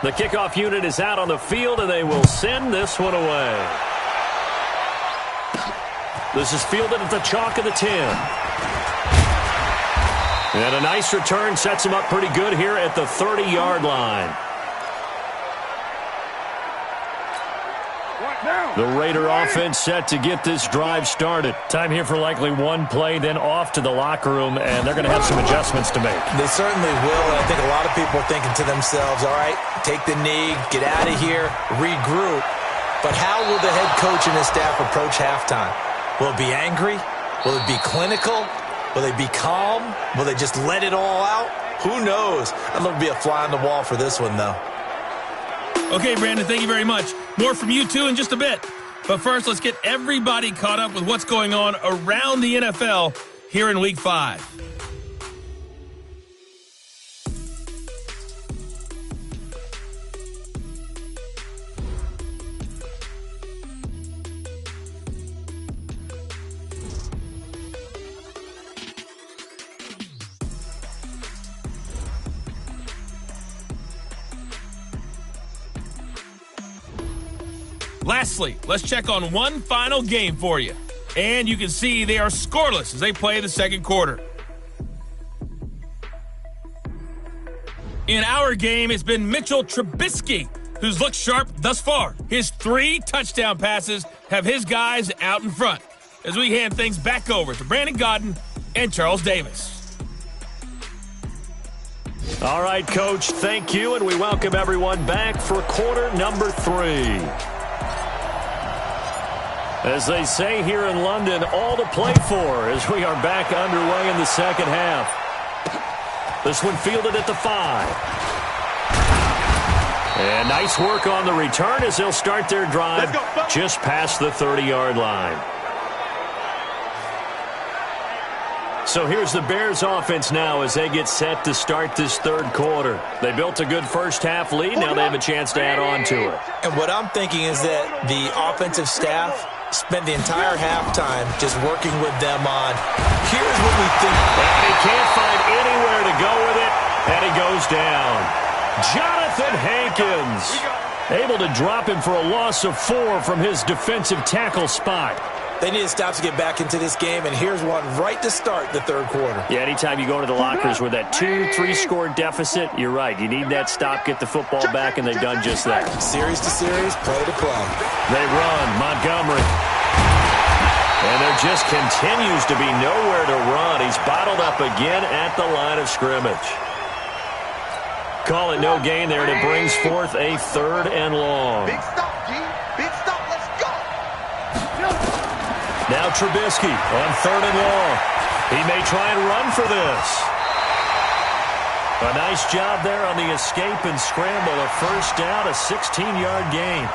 The kickoff unit is out on the field, and they will send this one away. This is fielded at the chalk of the 10. And a nice return sets him up pretty good here at the 30-yard line. The Raider offense set to get this drive started. Time here for likely 1 play, then off to the locker room, and they're going to have some adjustments to make. They certainly will, and I think a lot of people are thinking to themselves, all right, take the knee, get out of here, regroup. But how will the head coach and his staff approach halftime? Will it be angry? Will it be clinical? Will they be calm? Will they just let it all out? Who knows? I'd love to be a fly on the wall for this one, though. Okay, Brandon, thank you very much. More from you, too, in just a bit. But first, let's get everybody caught up with what's going on around the NFL here in Week 5. Lastly, let's check on one final game for you. And you can see they are scoreless as they play the second quarter. In our game, it's been Mitchell Trubisky who's looked sharp thus far. His 3 touchdown passes have his guys out in front as we hand things back over to Brandon Godden and Charles Davis. All right, Coach, thank you, and we welcome everyone back for quarter number 3. As they say here in London, all to play for as we are back underway in the second half. This one fielded at the 5. And nice work on the return as they'll start their drive just past the 30-yard line. So here's the Bears offense now as they get set to start this third quarter. They built a good first half lead. Now they have a chance to add on to it. And what I'm thinking is that the offensive staff spent the entire halftime just working with them on, here's what we think. And he can't find anywhere to go with it, and he goes down. Jonathan Hankins able to drop him for a loss of 4 from his defensive tackle spot. They need to stop to get back into this game, and here's one right to start the third quarter. Yeah, anytime you go into the lockers with that 2-3-score deficit, you're right. You need that stop, get the football back, and they've done just that. Series to series, play to play. They run. Montgomery. And there just continues to be nowhere to run. He's bottled up again at the line of scrimmage. Call it no gain there, and it brings forth a 3rd and long. Big stop, G. Big stop. Let's go. Now Trubisky on 3rd and long. He may try and run for this. A nice job there on the escape and scramble. A first down, a 16-yard gain.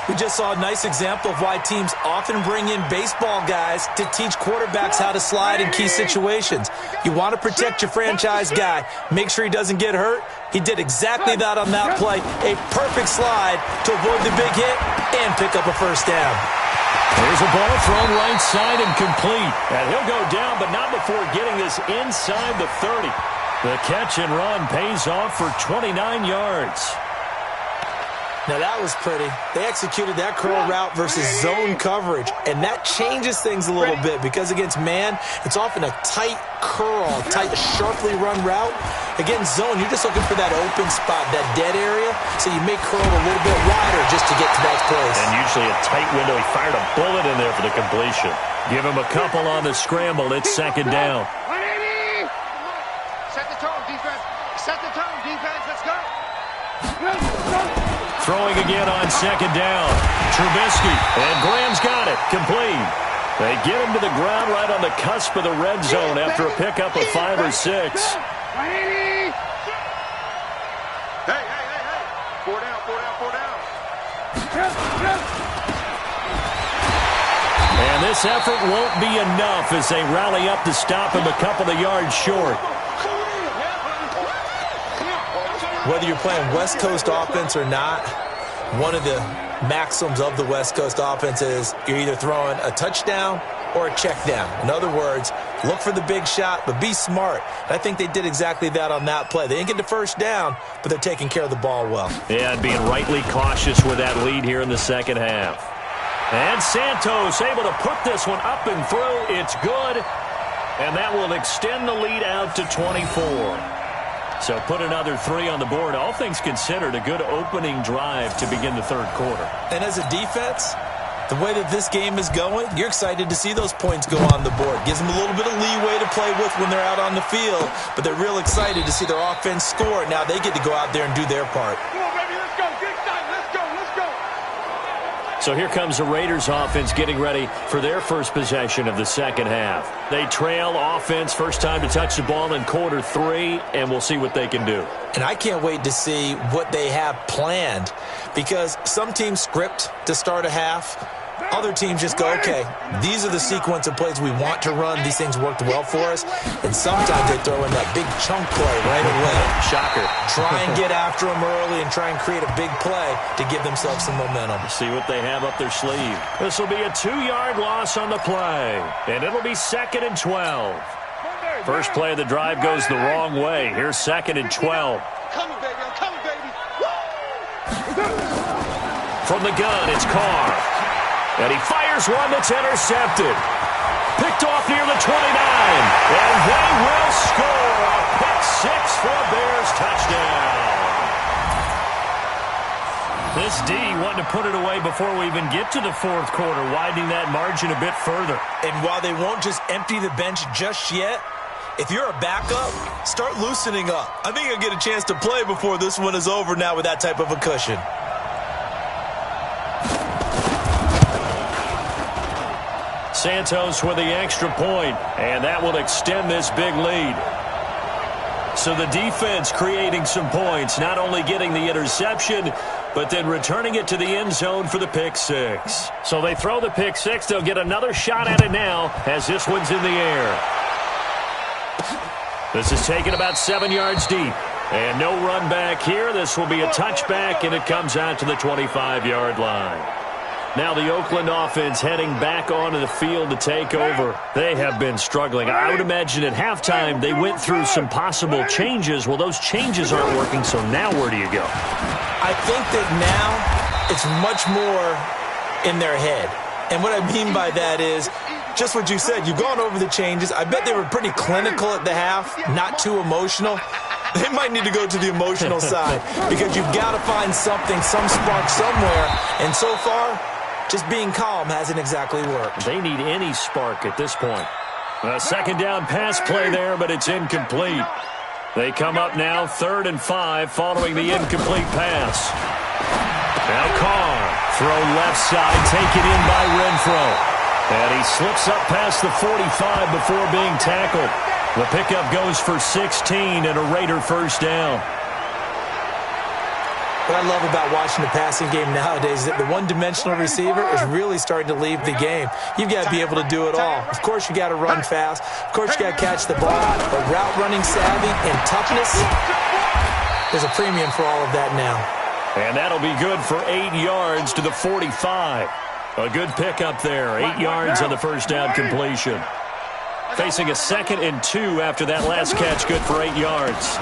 We just saw a nice example of why teams often bring in baseball guys to teach quarterbacks how to slide in key situations. You want to protect your franchise guy. Make sure he doesn't get hurt. He did exactly that on that play. A perfect slide to avoid the big hit and pick up a first down. There's a ball thrown right side and complete. And he'll go down, but not before getting this inside the 30. The catch and run pays off for 29 yards. Now that was pretty. They executed that curl route versus zone coverage, and that changes things a little bit because against man, it's often a tight curl, tight, sharply run route. Against zone, you're just looking for that open spot, that dead area, so you may curl a little bit wider just to get to that place. And usually a tight window. He fired a bullet in there for the completion. Give him a couple on the scramble. It's 2nd down. 180. Set the tone, defense. Set the tone, defense. Let's go. Throwing again on 2nd down. Trubisky, and Graham's got it. Complete. They get him to the ground right on the cusp of the red zone after a pickup of 5 or 6. Hey. 4 down, 4 down, 4 down. And this effort won't be enough as they rally up to stop him a couple of yards short. Whether you're playing West Coast offense or not, one of the maxims of the West Coast offense is you're either throwing a touchdown or a check down. In other words, look for the big shot, but be smart. And I think they did exactly that on that play. They didn't get the first down, but they're taking care of the ball well. Yeah, and being rightly cautious with that lead here in the second half. And Santos able to put this one up and through. It's good, and that will extend the lead out to 24. So put another 3 on the board. All things considered, a good opening drive to begin the third quarter. And as a defense, the way that this game is going, you're excited to see those points go on the board. Gives them a little bit of leeway to play with when they're out on the field, but they're real excited to see their offense score. Now they get to go out there and do their part. Come on, baby, let's go. Get excited. Let's go. Let's go. So here comes the Raiders offense getting ready for their first possession of the second half. They trail offense, first time to touch the ball in quarter 3, and we'll see what they can do. And I can't wait to see what they have planned because some teams script to start a half. Other teams just go, okay, these are the sequence of plays we want to run. These things worked well for us. And sometimes they throw in that big chunk play right away. Shocker. Try and get after them early and try and create a big play to give themselves some momentum. See what they have up their sleeve. This will be a 2-yard loss on the play. And it'll be 2nd and 12. First play of the drive goes the wrong way. Here's 2nd and 12. Coming, baby. I'm coming, baby. Woo! From the gun, it's Carr. And he fires one that's intercepted. Picked off near the 29. And they will score a pick six for a Bears touchdown. This D wanting to put it away before we even get to the fourth quarter, widening that margin a bit further. And while they won't just empty the bench just yet, if you're a backup, start loosening up. I think you'll get a chance to play before this one is over now with that type of a cushion. Santos with the extra point, and that will extend this big lead. So the defense creating some points, not only getting the interception, but then returning it to the end zone for the pick six. So they throw the pick six. They'll get another shot at it now as this one's in the air. This is taken about 7 yards deep. And no run back here. This will be a touchback, and it comes out to the 25-yard line. Now the Oakland offense heading back onto the field to take over. They have been struggling. I would imagine at halftime they went through some possible changes. Well, those changes aren't working, so now where do you go? I think that now it's much more in their head. And what I mean by that is just what you said. You've gone over the changes. I bet they were pretty clinical at the half, not too emotional. They might need to go to the emotional side because you've got to find something, some spark somewhere. And so far, just being calm hasn't exactly worked. They need any spark at this point. A second down pass play there, but it's incomplete. They come up now 3rd and 5 following the incomplete pass. Now Carr, throw left side, taken in by Renfro. And he slips up past the 45 before being tackled. The pickup goes for 16 and a Raider first down. What I love about watching the passing game nowadays is that the one-dimensional receiver is really starting to leave the game. You've got to be able to do it all. Of course, you got to run fast. Of course, you got to catch the ball. But route running savvy and toughness, there's a premium for all of that now. And that'll be good for 8 yards to the 45. A good pickup there. 8 yards on the first down completion. Facing a 2nd and 2 after that last catch, good for 8 yards.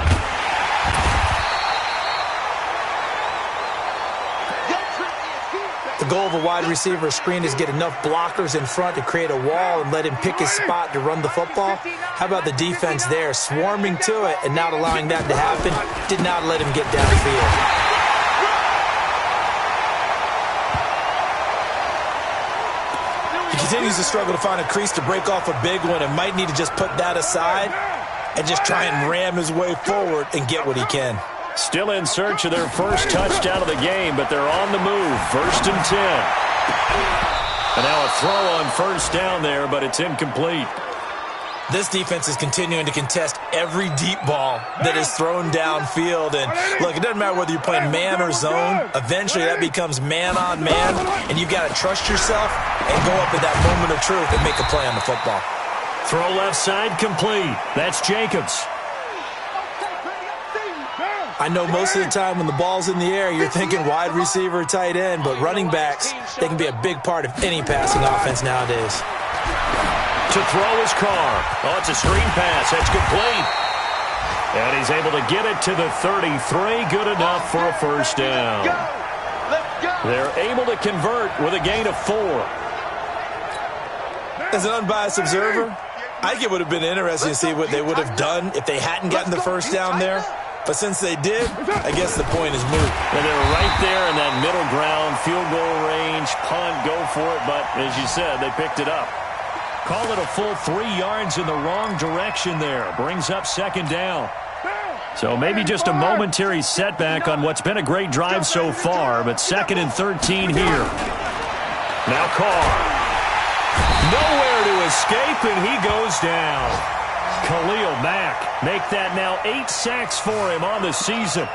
The goal of a wide receiver screen is get enough blockers in front to create a wall and let him pick his spot to run the football. How about the defense there, swarming to it and not allowing that to happen? Did not let him get downfield. He continues to struggle to find a crease to break off a big one and might need to just put that aside and just try and ram his way forward and get what he can. Still in search of their first touchdown of the game, but they're on the move. 1st and 10. And now a throw on first down there, but it's incomplete. This defense is continuing to contest every deep ball that is thrown downfield. And, look, it doesn't matter whether you're playing man or zone. Eventually that becomes man on man, and you've got to trust yourself and go up at that moment of truth and make a play on the football. Throw left side complete. That's Jacobs. I know most of the time when the ball's in the air, you're thinking wide receiver, tight end, but running backs, they can be a big part of any passing offense nowadays. To throw is Carr. Oh, it's a screen pass. That's complete. And he's able to get it to the 33. Good enough for a first down. They're able to convert with a gain of 4. As an unbiased observer, I think it would have been interesting to see what they would have done if they hadn't gotten the first down there. But since they did, I guess the point is moot. And they're right there in that middle ground, field goal range, punt, go for it. But as you said, they picked it up. Call it a full 3 yards in the wrong direction there. Brings up 2nd down. So maybe just a momentary setback on what's been a great drive so far, but 2nd and 13 here. Now Carr. Nowhere to escape, and he goes down. Khalil Mack make that now 8 sacks for him on the season.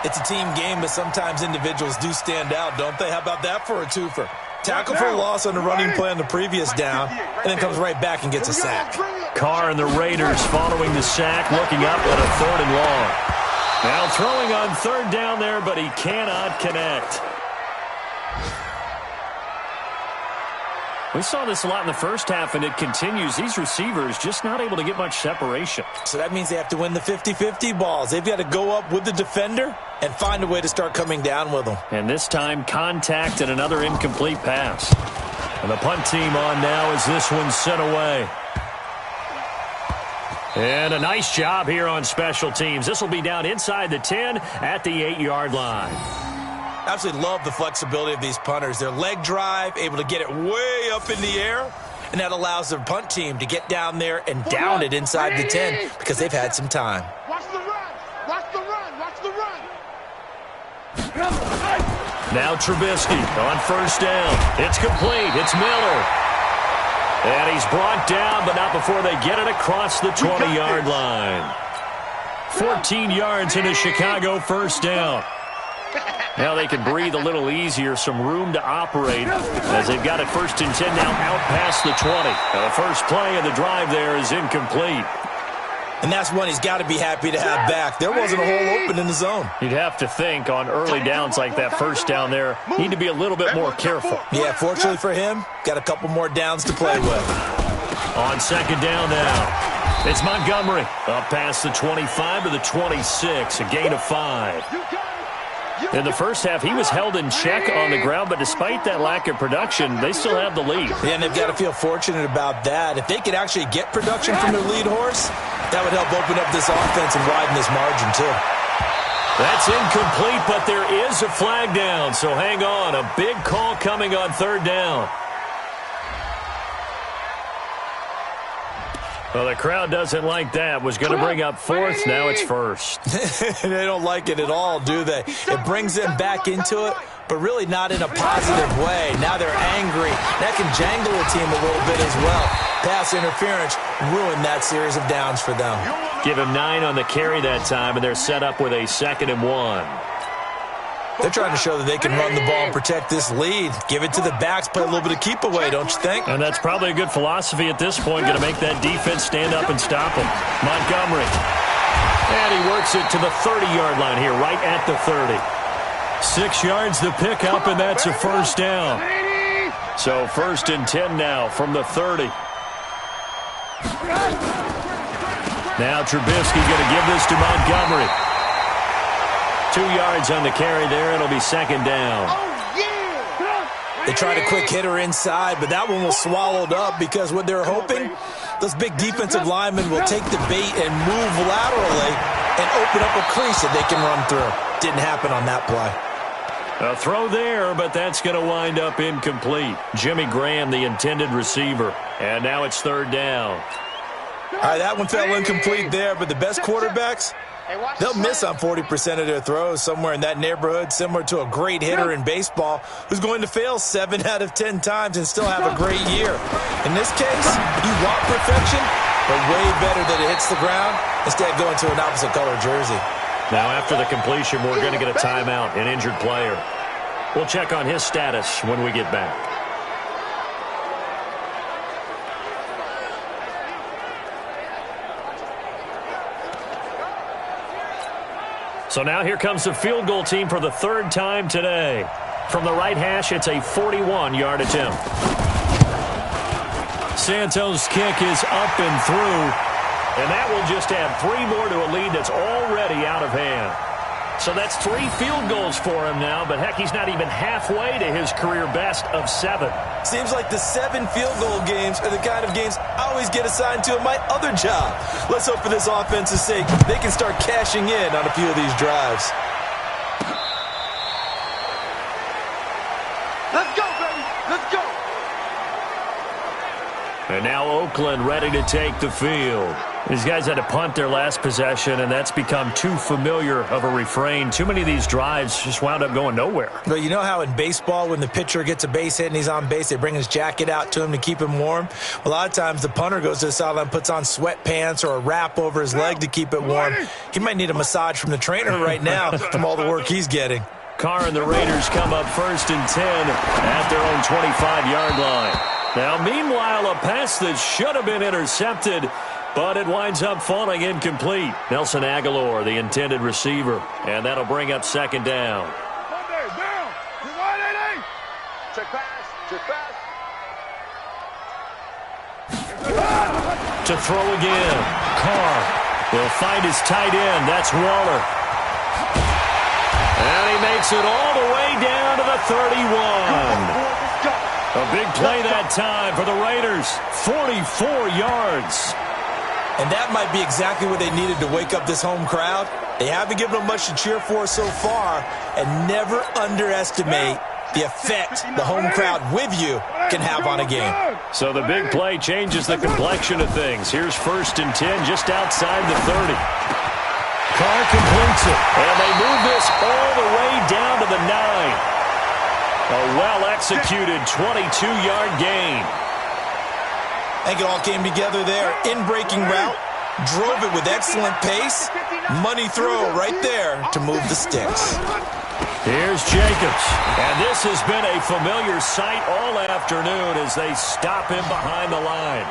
It's a team game, but sometimes individuals do stand out, don't they? How about that for a twofer? Tackle for a loss on the running play on the previous down, and then comes right back and gets a sack. Carr and the Raiders following the sack, looking up at a 3rd and long. Now throwing on 3rd down there, but he cannot connect. We saw this a lot in the first half, and it continues. These receivers just not able to get much separation. So that means they have to win the 50-50 balls. They've got to go up with the defender and find a way to start coming down with them. And this time, contact and another incomplete pass. And the punt team on now as this one's sent away. And a nice job here on special teams. This will be down inside the 10 at the 8-yard line. Absolutely love the flexibility of these punters. Their leg drive, able to get it way up in the air, and that allows their punt team to get down there and down it inside the 10 because they've had some time. Watch the run. Watch the run. Watch the run. Now Trubisky on first down. It's complete. It's Miller. And he's brought down, but not before they get it across the 20-yard line. 14 yards in a Chicago first down. Now they can breathe a little easier, some room to operate as they've got it 1st and 10 now out past the 20. Now the first play of the drive there is incomplete. And that's one he's got to be happy to have back. There wasn't a hole open in the zone. You'd have to think on early downs like that first down there, need to be a little bit more careful. Yeah, fortunately for him, got a couple more downs to play with. On second down now, it's Montgomery up past the 25 to the 26, a gain of 5. In the first half, he was held in check on the ground, but despite that lack of production, they still have the lead. Yeah, and they've got to feel fortunate about that. If they could actually get production from their lead horse, that would help open up this offense and widen this margin, too. That's incomplete, but there is a flag down, so hang on. A big call coming on 3rd down. Well, the crowd doesn't like that. Was going to bring up 4th. Now it's 1st. They don't like it at all, do they? It brings them back into it, but really not in a positive way. Now they're angry. That can jangle a team a little bit as well. Pass interference ruined that series of downs for them. Give him 9 on the carry that time, and they're set up with a 2nd and 1. They're trying to show that they can run the ball and protect this lead. Give it to the backs, play a little bit of keep away, don't you think? And that's probably a good philosophy at this point, going to make that defense stand up and stop them. Montgomery. And he works it to the 30-yard line here, right at the 30. 6 yards to pick up, and that's a first down. So 1st and 10 now from the 30. Now Trubisky going to give this to Montgomery. 2 yards on the carry there. It'll be 2nd down. They tried a quick hitter inside, but that one was swallowed up because what they're hoping, those big defensive linemen will take the bait and move laterally and open up a crease that they can run through. Didn't happen on that play. A throw there, but that's going to wind up incomplete. Jimmy Graham, the intended receiver. And now it's 3rd down. All right, that one fell incomplete there, but the best quarterbacks, they'll miss on 40% of their throws, somewhere in that neighborhood, similar to a great hitter in baseball who's going to fail 7 out of 10 times and still have a great year. In this case, you want perfection, but way better that it hits the ground instead of going to an opposite color jersey. Now after the completion, we're going to get a timeout, an injured player. We'll check on his status when we get back. So now here comes the field goal team for the 3rd time today. From the right hash, it's a 41-yard attempt. Santos' kick is up and through. And that will just add 3 more to a lead that's already out of hand. So that's 3 field goals for him now, but heck, he's not even halfway to his career best of 7. Seems like the 7 field goal games are the kind of games I always get assigned to in my other job. Let's hope for this offense's sake they can start cashing in on a few of these drives. Let's go, baby. Let's go. And now Oakland ready to take the field. These guys had to punt their last possession, and that's become too familiar of a refrain. Too many of these drives just wound up going nowhere. Well, you know how in baseball when the pitcher gets a base hit and he's on base, they bring his jacket out to him to keep him warm? A lot of times the punter goes to the sideline, puts on sweatpants or a wrap over his leg to keep it warm. He might need a massage from the trainer right now from all the work he's getting. Carr and the Raiders come up 1st and 10 at their own 25-yard line. Now, meanwhile, a pass that should have been intercepted, but it winds up falling incomplete. Nelson Aguilar, the intended receiver, and that'll bring up 2nd down. Check pass. Check pass. to throw again. Carr will find his tight end. That's Waller. And he makes it all the way down to the 31. A big play that time for the Raiders. 44 yards. And that might be exactly what they needed to wake up this home crowd. They haven't given them much to cheer for so far. And never underestimate the effect the home crowd with you can have on a game. So the big play changes the complexion of things. Here's 1st and 10 just outside the 30. Carr completes it. And they move this all the way down to the 9. A well-executed 22-yard gain. I think it all came together there. In-breaking route. Drove it with excellent pace. Money throw right there to move the sticks. Here's Jacobs. And this has been a familiar sight all afternoon as they stop him behind the line.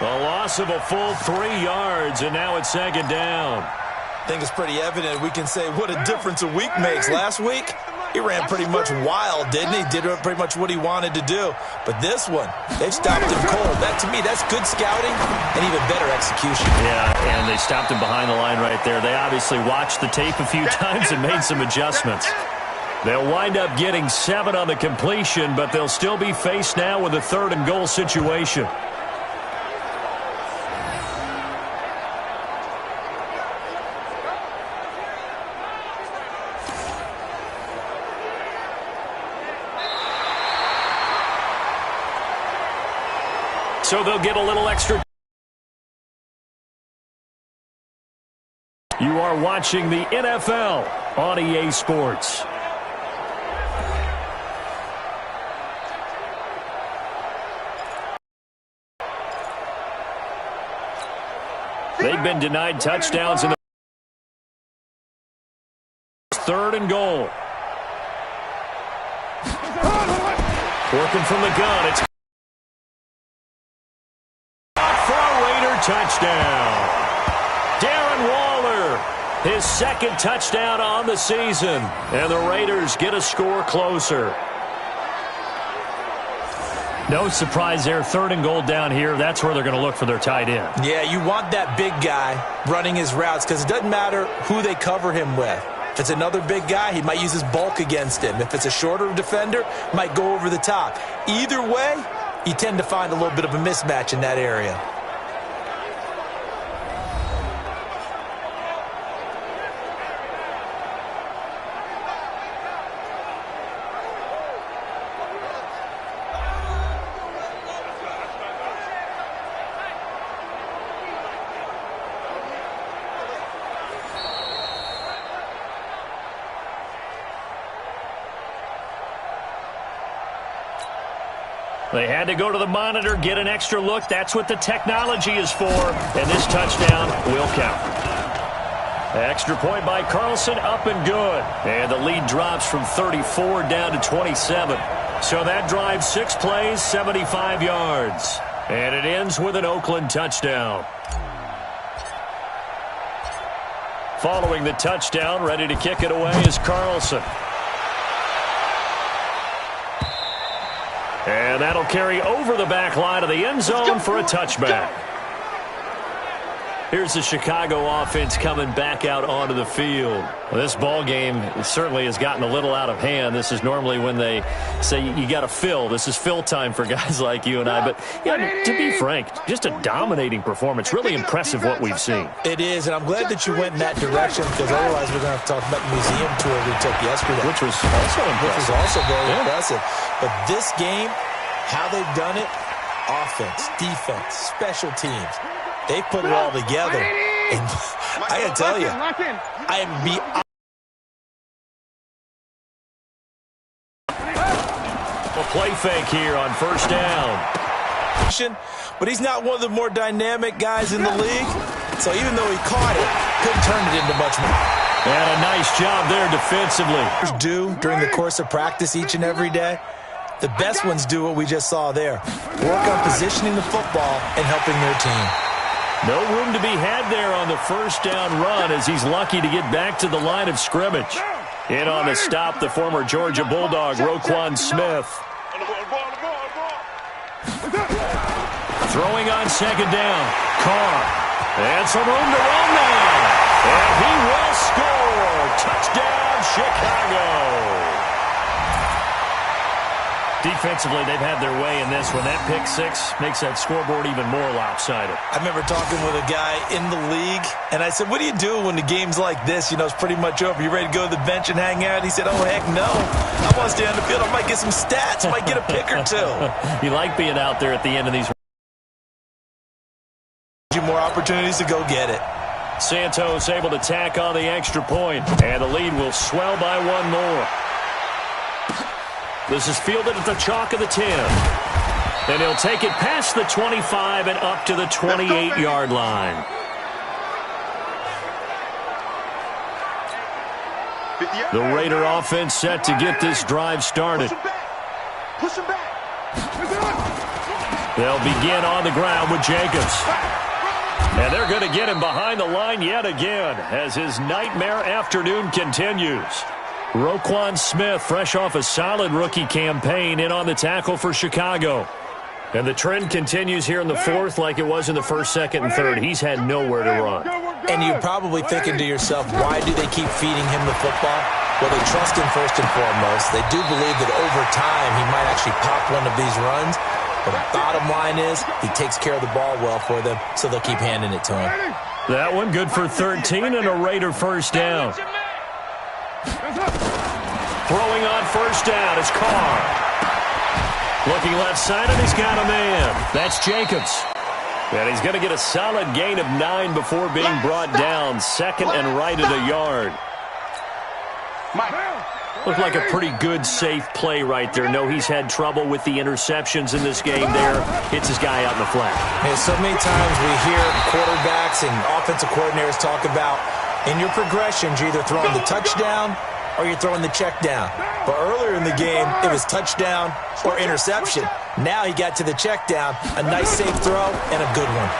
A loss of a full 3 yards, and now it's 2nd down. I think it's pretty evident. We can say what a difference a week makes. Last week, he ran pretty much wild, didn't he? Did pretty much what he wanted to do. But this one, they've stopped him cold. That, to me, that's good scouting and even better execution. Yeah, and they stopped him behind the line right there. They obviously watched the tape a few times and made some adjustments. They'll wind up getting 7 on the completion, but they'll still be faced now with a 3rd and goal situation. So they'll get a little extra. You are watching the NFL on EA Sports. They've been denied touchdowns in the 3rd and goal. Working from the gun. It's touchdown. Darren Waller, his 2nd touchdown on the season. And the Raiders get a score closer. No surprise there. 3rd and goal down here. That's where they're going to look for their tight end. Yeah, you want that big guy running his routes because it doesn't matter who they cover him with. If it's another big guy, he might use his bulk against him. If it's a shorter defender, might go over the top. Either way, you tend to find a little bit of a mismatch in that area. They had to go to the monitor, get an extra look. That's what the technology is for. And this touchdown will count. Extra point by Carlson, up and good. And the lead drops from 34 down to 27. So that drives 6 plays, 75 yards. And it ends with an Oakland touchdown. Following the touchdown, ready to kick it away is Carlson. And that'll carry over the back line of the end zone for a touchback. Here's the Chicago offense coming back out onto the field. Well, this ball game certainly has gotten a little out of hand. This is normally when they say you got to fill. This is fill time for guys like you and I. But yeah, to be frank, just a dominating performance. Really impressive what we've seen. It is, and I'm glad that you went in that direction because otherwise we're going to have to talk about the museum tour we took yesterday. Which was also impressive. Which was also very impressive. But this game, how they've done it, offense, defense, special teams, they put it all together. And I got to tell you, I am beyond. A play fake here on 1st down. But he's not one of the more dynamic guys in the league. So even though he caught it, couldn't turn it into much more. And a nice job there defensively. Do during the course of practice each and every day. The best ones do what we just saw there. Work on positioning the football and helping their team. No room to be had there on the 1st down run as he's lucky to get back to the line of scrimmage. In on the stop, the former Georgia Bulldog, Roquan Smith. Throwing on second down. Carr. And some room to run now. And he will score. Touchdown, Chicago. Defensively, they've had their way in this one. That pick six makes that scoreboard even more lopsided. I remember talking with a guy in the league, and I said, what do you do when the game's like this? You know, it's pretty much over. You ready to go to the bench and hang out? He said, oh, heck no. I want to stay on the field. I might get some stats. I might get a pick or two. You like being out there at the end of these. More opportunities to go get it. Santos able to tack on the extra point, and the lead will swell by one more. This is fielded at the chalk of the 10. And he'll take it past the 25 and up to the 28-yard line. The Raider offense set to get this drive started. Push him back. They'll begin on the ground with Jacobs. And they're going to get him behind the line yet again as his nightmare afternoon continues. Roquan Smith, fresh off a solid rookie campaign, in on the tackle for Chicago. And the trend continues here in the fourth like it was in the first, second, and third. He's had nowhere to run. And you're probably thinking to yourself, why do they keep feeding him the football? Well, they trust him first and foremost. They do believe that over time he might actually pop one of these runs. But the bottom line is he takes care of the ball well for them, so they'll keep handing it to him. That one good for 13 and a Raider first down. Throwing on first down is Carr. Looking left side, and he's got a man. That's Jacobs. And he's going to get a solid gain of 9 before being brought down. Second and right at a yard. Looked like a pretty good, safe play right there. No, he's had trouble with the interceptions in this game there. Hits his guy out in the flat. Hey, so many times we hear quarterbacks and offensive coordinators talk about, in your progressions, you're either throwing the touchdown or you're throwing the check down. But earlier in the game, it was touchdown or interception. Now he got to the check down, a nice safe throw, and a good one.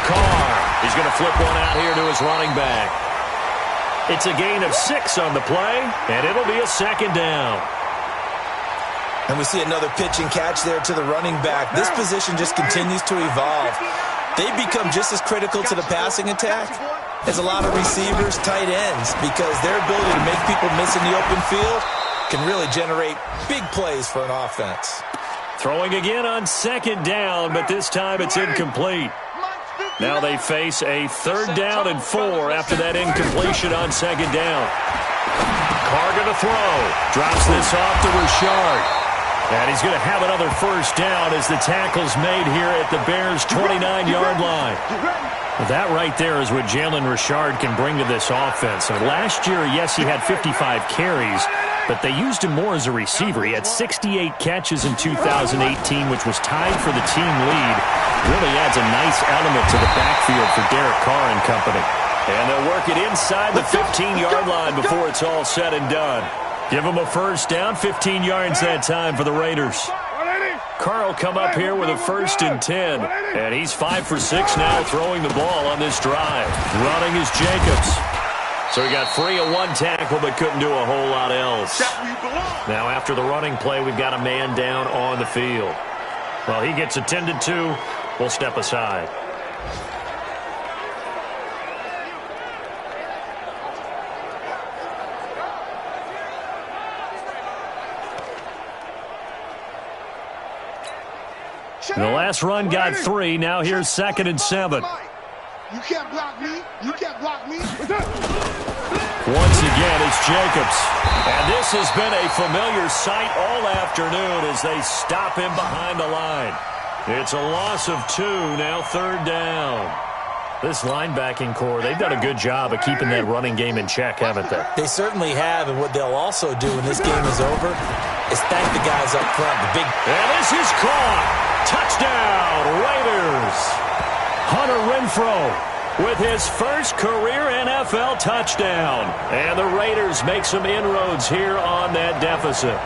Carr, he's going to flip one out here to his running back. It's a gain of 6 on the play, and it'll be a second down. And we see another pitch and catch there to the running back. This position just continues to evolve. They become just as critical to the passing attack as a lot of receivers, tight ends, because their ability to make people miss in the open field can really generate big plays for an offense. Throwing again on second down, but this time it's incomplete. Now they face a 3rd down and 4 after that incompletion on second down. Carr going to throw. Drops this off to Richard. And he's going to have another first down as the tackle's made here at the Bears' 29-yard line. That right there is what Jalen Richard can bring to this offense. And last year, yes, he had 55 carries, but they used him more as a receiver. He had 68 catches in 2018, which was tied for the team lead. Really adds a nice element to the backfield for Derek Carr and company. And they'll work it inside the 15-yard line before it's all said and done. Give him a first down, 15 yards that time for the Raiders. Carr will come up here with a 1st and 10. And he's 5 for 6 now throwing the ball on this drive. Running is Jacobs. So he got free of one tackle but couldn't do a whole lot else. Now after the running play, we've got a man down on the field. Well, he gets attended to. We'll step aside. The last run got 3. Now here's 2nd and 7. You can't block me. You can't block me. Once again, it's Jacobs. And this has been a familiar sight all afternoon as they stop him behind the line. It's a loss of 2, now 3rd down. This linebacking core, they've done a good job of keeping that running game in check, haven't they? They certainly have, and what they'll also do when this game is over is thank the guys up front. And this is caught. Touchdown, Raiders. Hunter Renfrow with his first career NFL touchdown. And the Raiders make some inroads here on that deficit.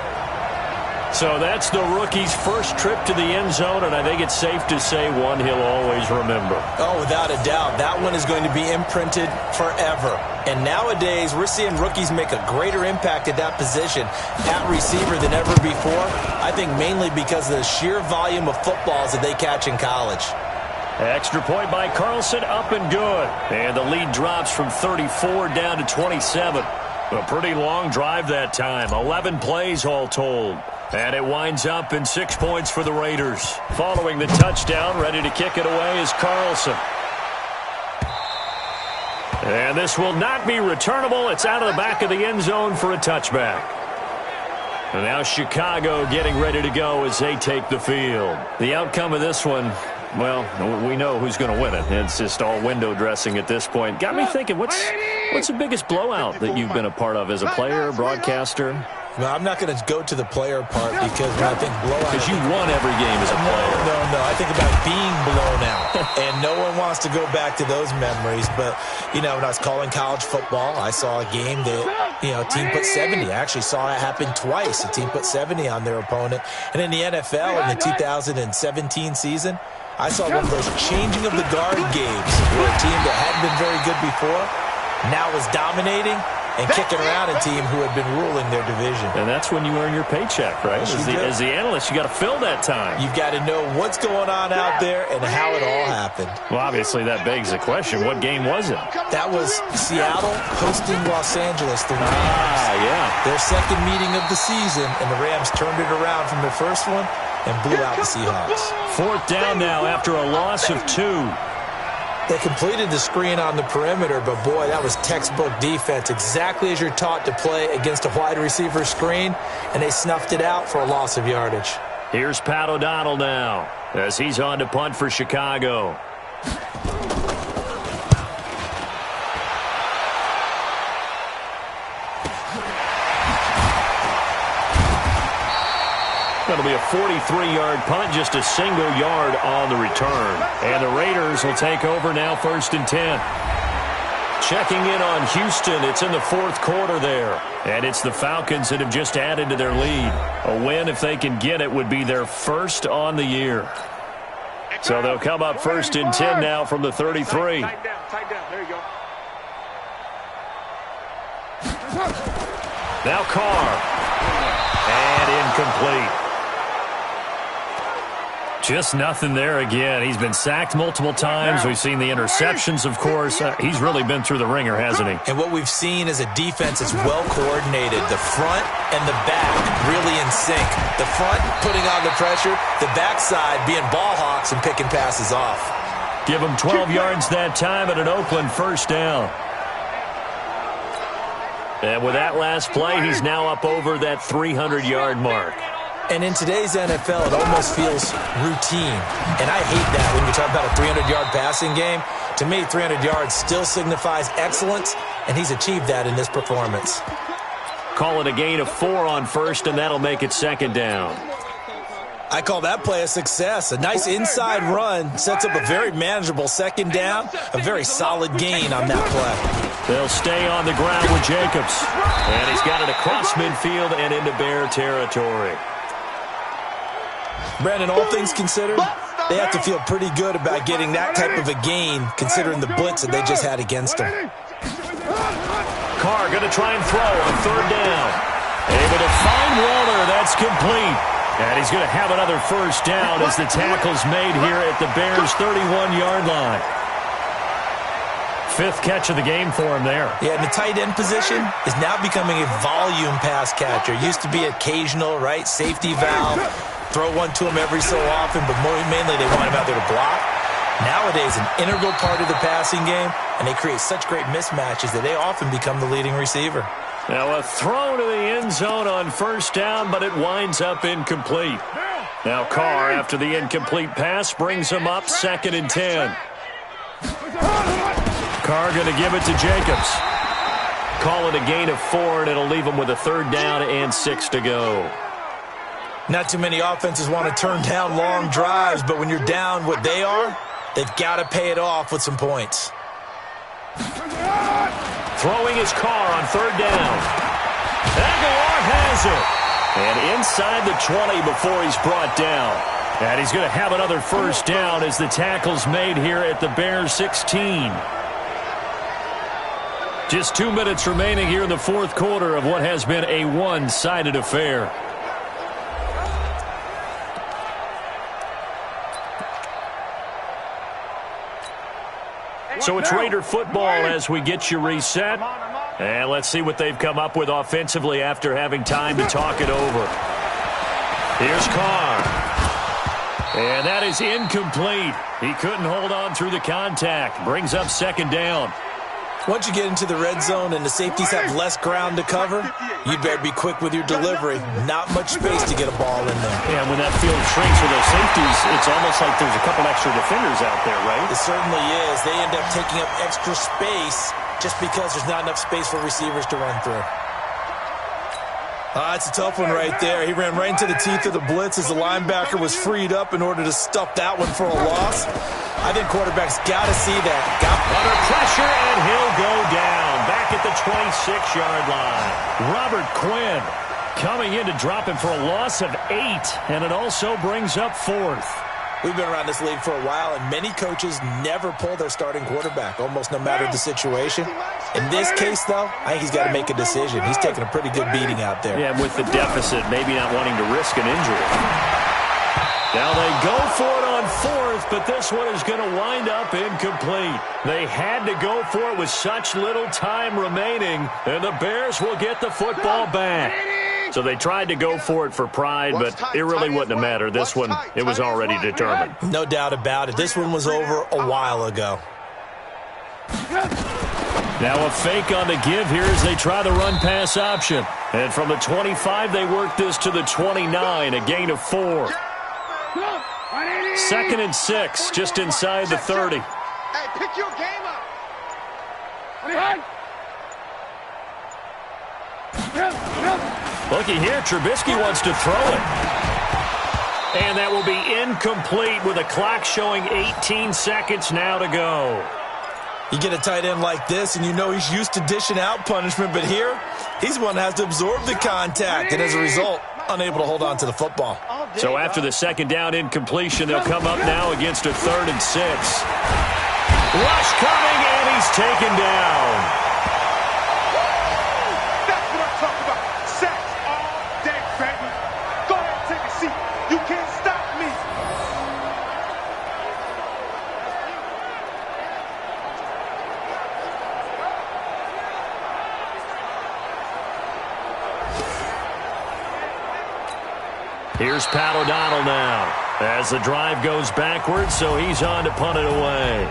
So that's the rookie's first trip to the end zone, and I think it's safe to say one he'll always remember. Oh, without a doubt. That one is going to be imprinted forever. And nowadays, we're seeing rookies make a greater impact at that position at receiver than ever before. I think mainly because of the sheer volume of footballs that they catch in college. Extra point by Carlson, up and good. And the lead drops from 34 down to 27. A pretty long drive that time. 11 plays all told. And it winds up in 6 points for the Raiders. Following the touchdown, ready to kick it away is Carlson. And this will not be returnable. It's out of the back of the end zone for a touchback. And now Chicago getting ready to go as they take the field. The outcome of this one, well, we know who's going to win it. It's just all window dressing at this point. Got me thinking, what's the biggest blowout that you've been a part of as a player, broadcaster? No, I'm not going to go to the player part because when I think blowout... Because you won every game as a player. No. I think about being blown out. And no one wants to go back to those memories. But, when I was calling college football, I saw a game that, a team put 70. I actually saw it happen twice. A team put 70 on their opponent. And in the NFL, in the 2017 season, I saw one of those changing of the guard games where a team that hadn't been very good before now was dominating and kicking around a team who had been ruling their division. And that's when you earn your paycheck, right? As the analyst, you got to fill that time. You've got to know what's going on out there and how it all happened. Well, obviously, that begs the question, what game was it? That was Seattle hosting Los Angeles, the Rams. Yeah. Their second meeting of the season, and the Rams turned it around from their first one and blew out the Seahawks. 4th down now after a loss of 2. They completed the screen on the perimeter, but boy, that was textbook defense, exactly as you're taught to play against a wide receiver screen, and they snuffed it out for a loss of yardage. Here's Pat O'Donnell now as he's on to punt for Chicago. Going to be a 43-yard punt, just a single yard on the return. And the Raiders will take over now, 1st and 10. Checking in on Houston. It's in the 4th quarter there. And it's the Falcons that have just added to their lead. A win, if they can get it, would be their first on the year. So they'll come up 1st and 10 now from the 33. Tight down. There you go. Now Carr. And incomplete. Just nothing there again. He's been sacked multiple times. We've seen the interceptions, of course. He's really been through the ringer, hasn't he? And what we've seen is a defense that's well coordinated. The front and the back really in sync. The front putting on the pressure. The backside being ball hawks and picking passes off. Give him 12 yards that time at an Oakland 1st down. And with that last play, he's now up over that 300-yard mark. And in today's NFL, it almost feels routine. And I hate that when you talk about a 300-yard passing game. To me, 300 yards still signifies excellence, and he's achieved that in this performance. Call it a gain of 4 on 1st, and that'll make it 2nd down. I call that play a success. A nice inside run sets up a very manageable 2nd down, a very solid gain on that play. They'll stay on the ground with Jacobs. And he's got it across midfield and into Bear territory. Brandon, all things considered, they have to feel pretty good about getting that type of a gain, considering the blitz that they just had against them. Carr going to try and throw on 3rd down. Able to find Waller. That's complete. And he's going to have another 1st down as the tackle's made here at the Bears' 31-yard line. 5th catch of the game for him there. Yeah, and the tight end position is now becoming a volume pass catcher. Used to be occasional, right? Safety valve. Throw one to him every so often, but mainly they want him out there to block. Nowadays, an integral part of the passing game, and they create such great mismatches that they often become the leading receiver. Now a throw to the end zone on 1st down, but it winds up incomplete. Now Carr, after the incomplete pass, brings him up 2nd and 10. Carr going to give it to Jacobs. Call it a gain of 4, and it'll leave him with a 3rd down and 6 to go. Not too many offenses want to turn down long drives, but when you're down what they are, they've got to pay it off with some points. Throwing his Carr on 3rd down. Aguilar has it. And inside the 20 before he's brought down. And he's going to have another first down as the tackle's made here at the Bears 16. Just 2 minutes remaining here in the fourth quarter of what has been a one-sided affair. So it's Raider football as we get you reset. And let's see what they've come up with offensively after having time to talk it over. Here's Carr. And that is incomplete. He couldn't hold on through the contact. Brings up second down. Once you get into the red zone and the safeties have less ground to cover, you'd better be quick with your delivery. Not much space to get a ball in there. Yeah, when that field shrinks with those safeties, it's almost like there's a couple extra defenders out there, right? It certainly is. They end up taking up extra space just because there's not enough space for receivers to run through. It's a tough one right there. He ran right into the teeth of the blitz as the linebacker was freed up in order to stuff that one for a loss. I think quarterbacks got to see that. Under pressure, and he'll go down. Back at the 26-yard line. Robert Quinn coming in to drop him for a loss of 8, and it also brings up fourth. We've been around this league for a while, and many coaches never pull their starting quarterback, almost no matter the situation. In this case, though, I think he's got to make a decision. He's taking a pretty good beating out there. Yeah, with the deficit, maybe not wanting to risk an injury. Now they go for it on fourth, but this one is going to wind up incomplete. They had to go for it with such little time remaining, and the Bears will get the football back. So they tried to go for it for pride, but it really wouldn't have mattered. This one, it was already determined. No doubt about it. This one was over a while ago. Now a fake on the give here as they try the run-pass option. And from the 25, they work this to the 29, a gain of 4. 2nd and 6, just inside the 30. Hey, pick your game up. Looky here, Trubisky wants to throw it. And that will be incomplete with a clock showing 18 seconds now to go. You get a tight end like this, and you know he's used to dishing out punishment, but here, he's one that has to absorb the contact, and as a result, unable to hold on to the football. So after the second down incompletion, they'll come up now against a 3rd and 6. Rush coming, and he's taken down. That's what I'm talking about. Sacks all day, baby. Go ahead and take a seat. You can't stop me. Here's Pat O'Donnell now as the drive goes backwards, so he's on to punt it away.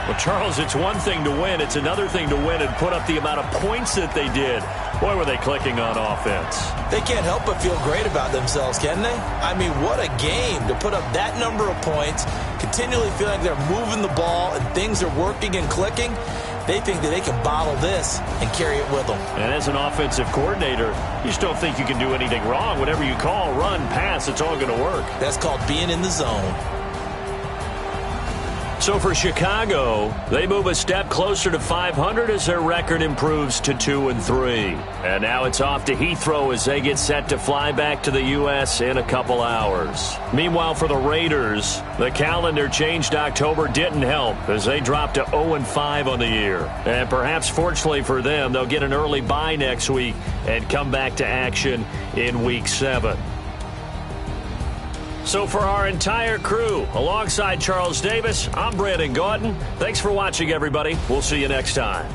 Well, Charles, it's one thing to win. It's another thing to win and put up the amount of points that they did. Boy, were they clicking on offense. They can't help but feel great about themselves, can they? I mean, what a game to put up that number of points, continually feeling like they're moving the ball and things are working and clicking. They think that they can bottle this and carry it with them. And as an offensive coordinator, you just don't think you can do anything wrong. Whatever you call, run, pass, it's all going to work. That's called being in the zone. So for Chicago, they move a step closer to 500 as their record improves to 2-3. And now it's off to Heathrow as they get set to fly back to the U.S. in a couple hours. Meanwhile, for the Raiders, the calendar change to October didn't help as they dropped to 0-5 on the year. And perhaps fortunately for them, they'll get an early bye next week and come back to action in Week 7. So for our entire crew, alongside Charles Davis, I'm Brandon Gaudin. Thanks for watching, everybody. We'll see you next time.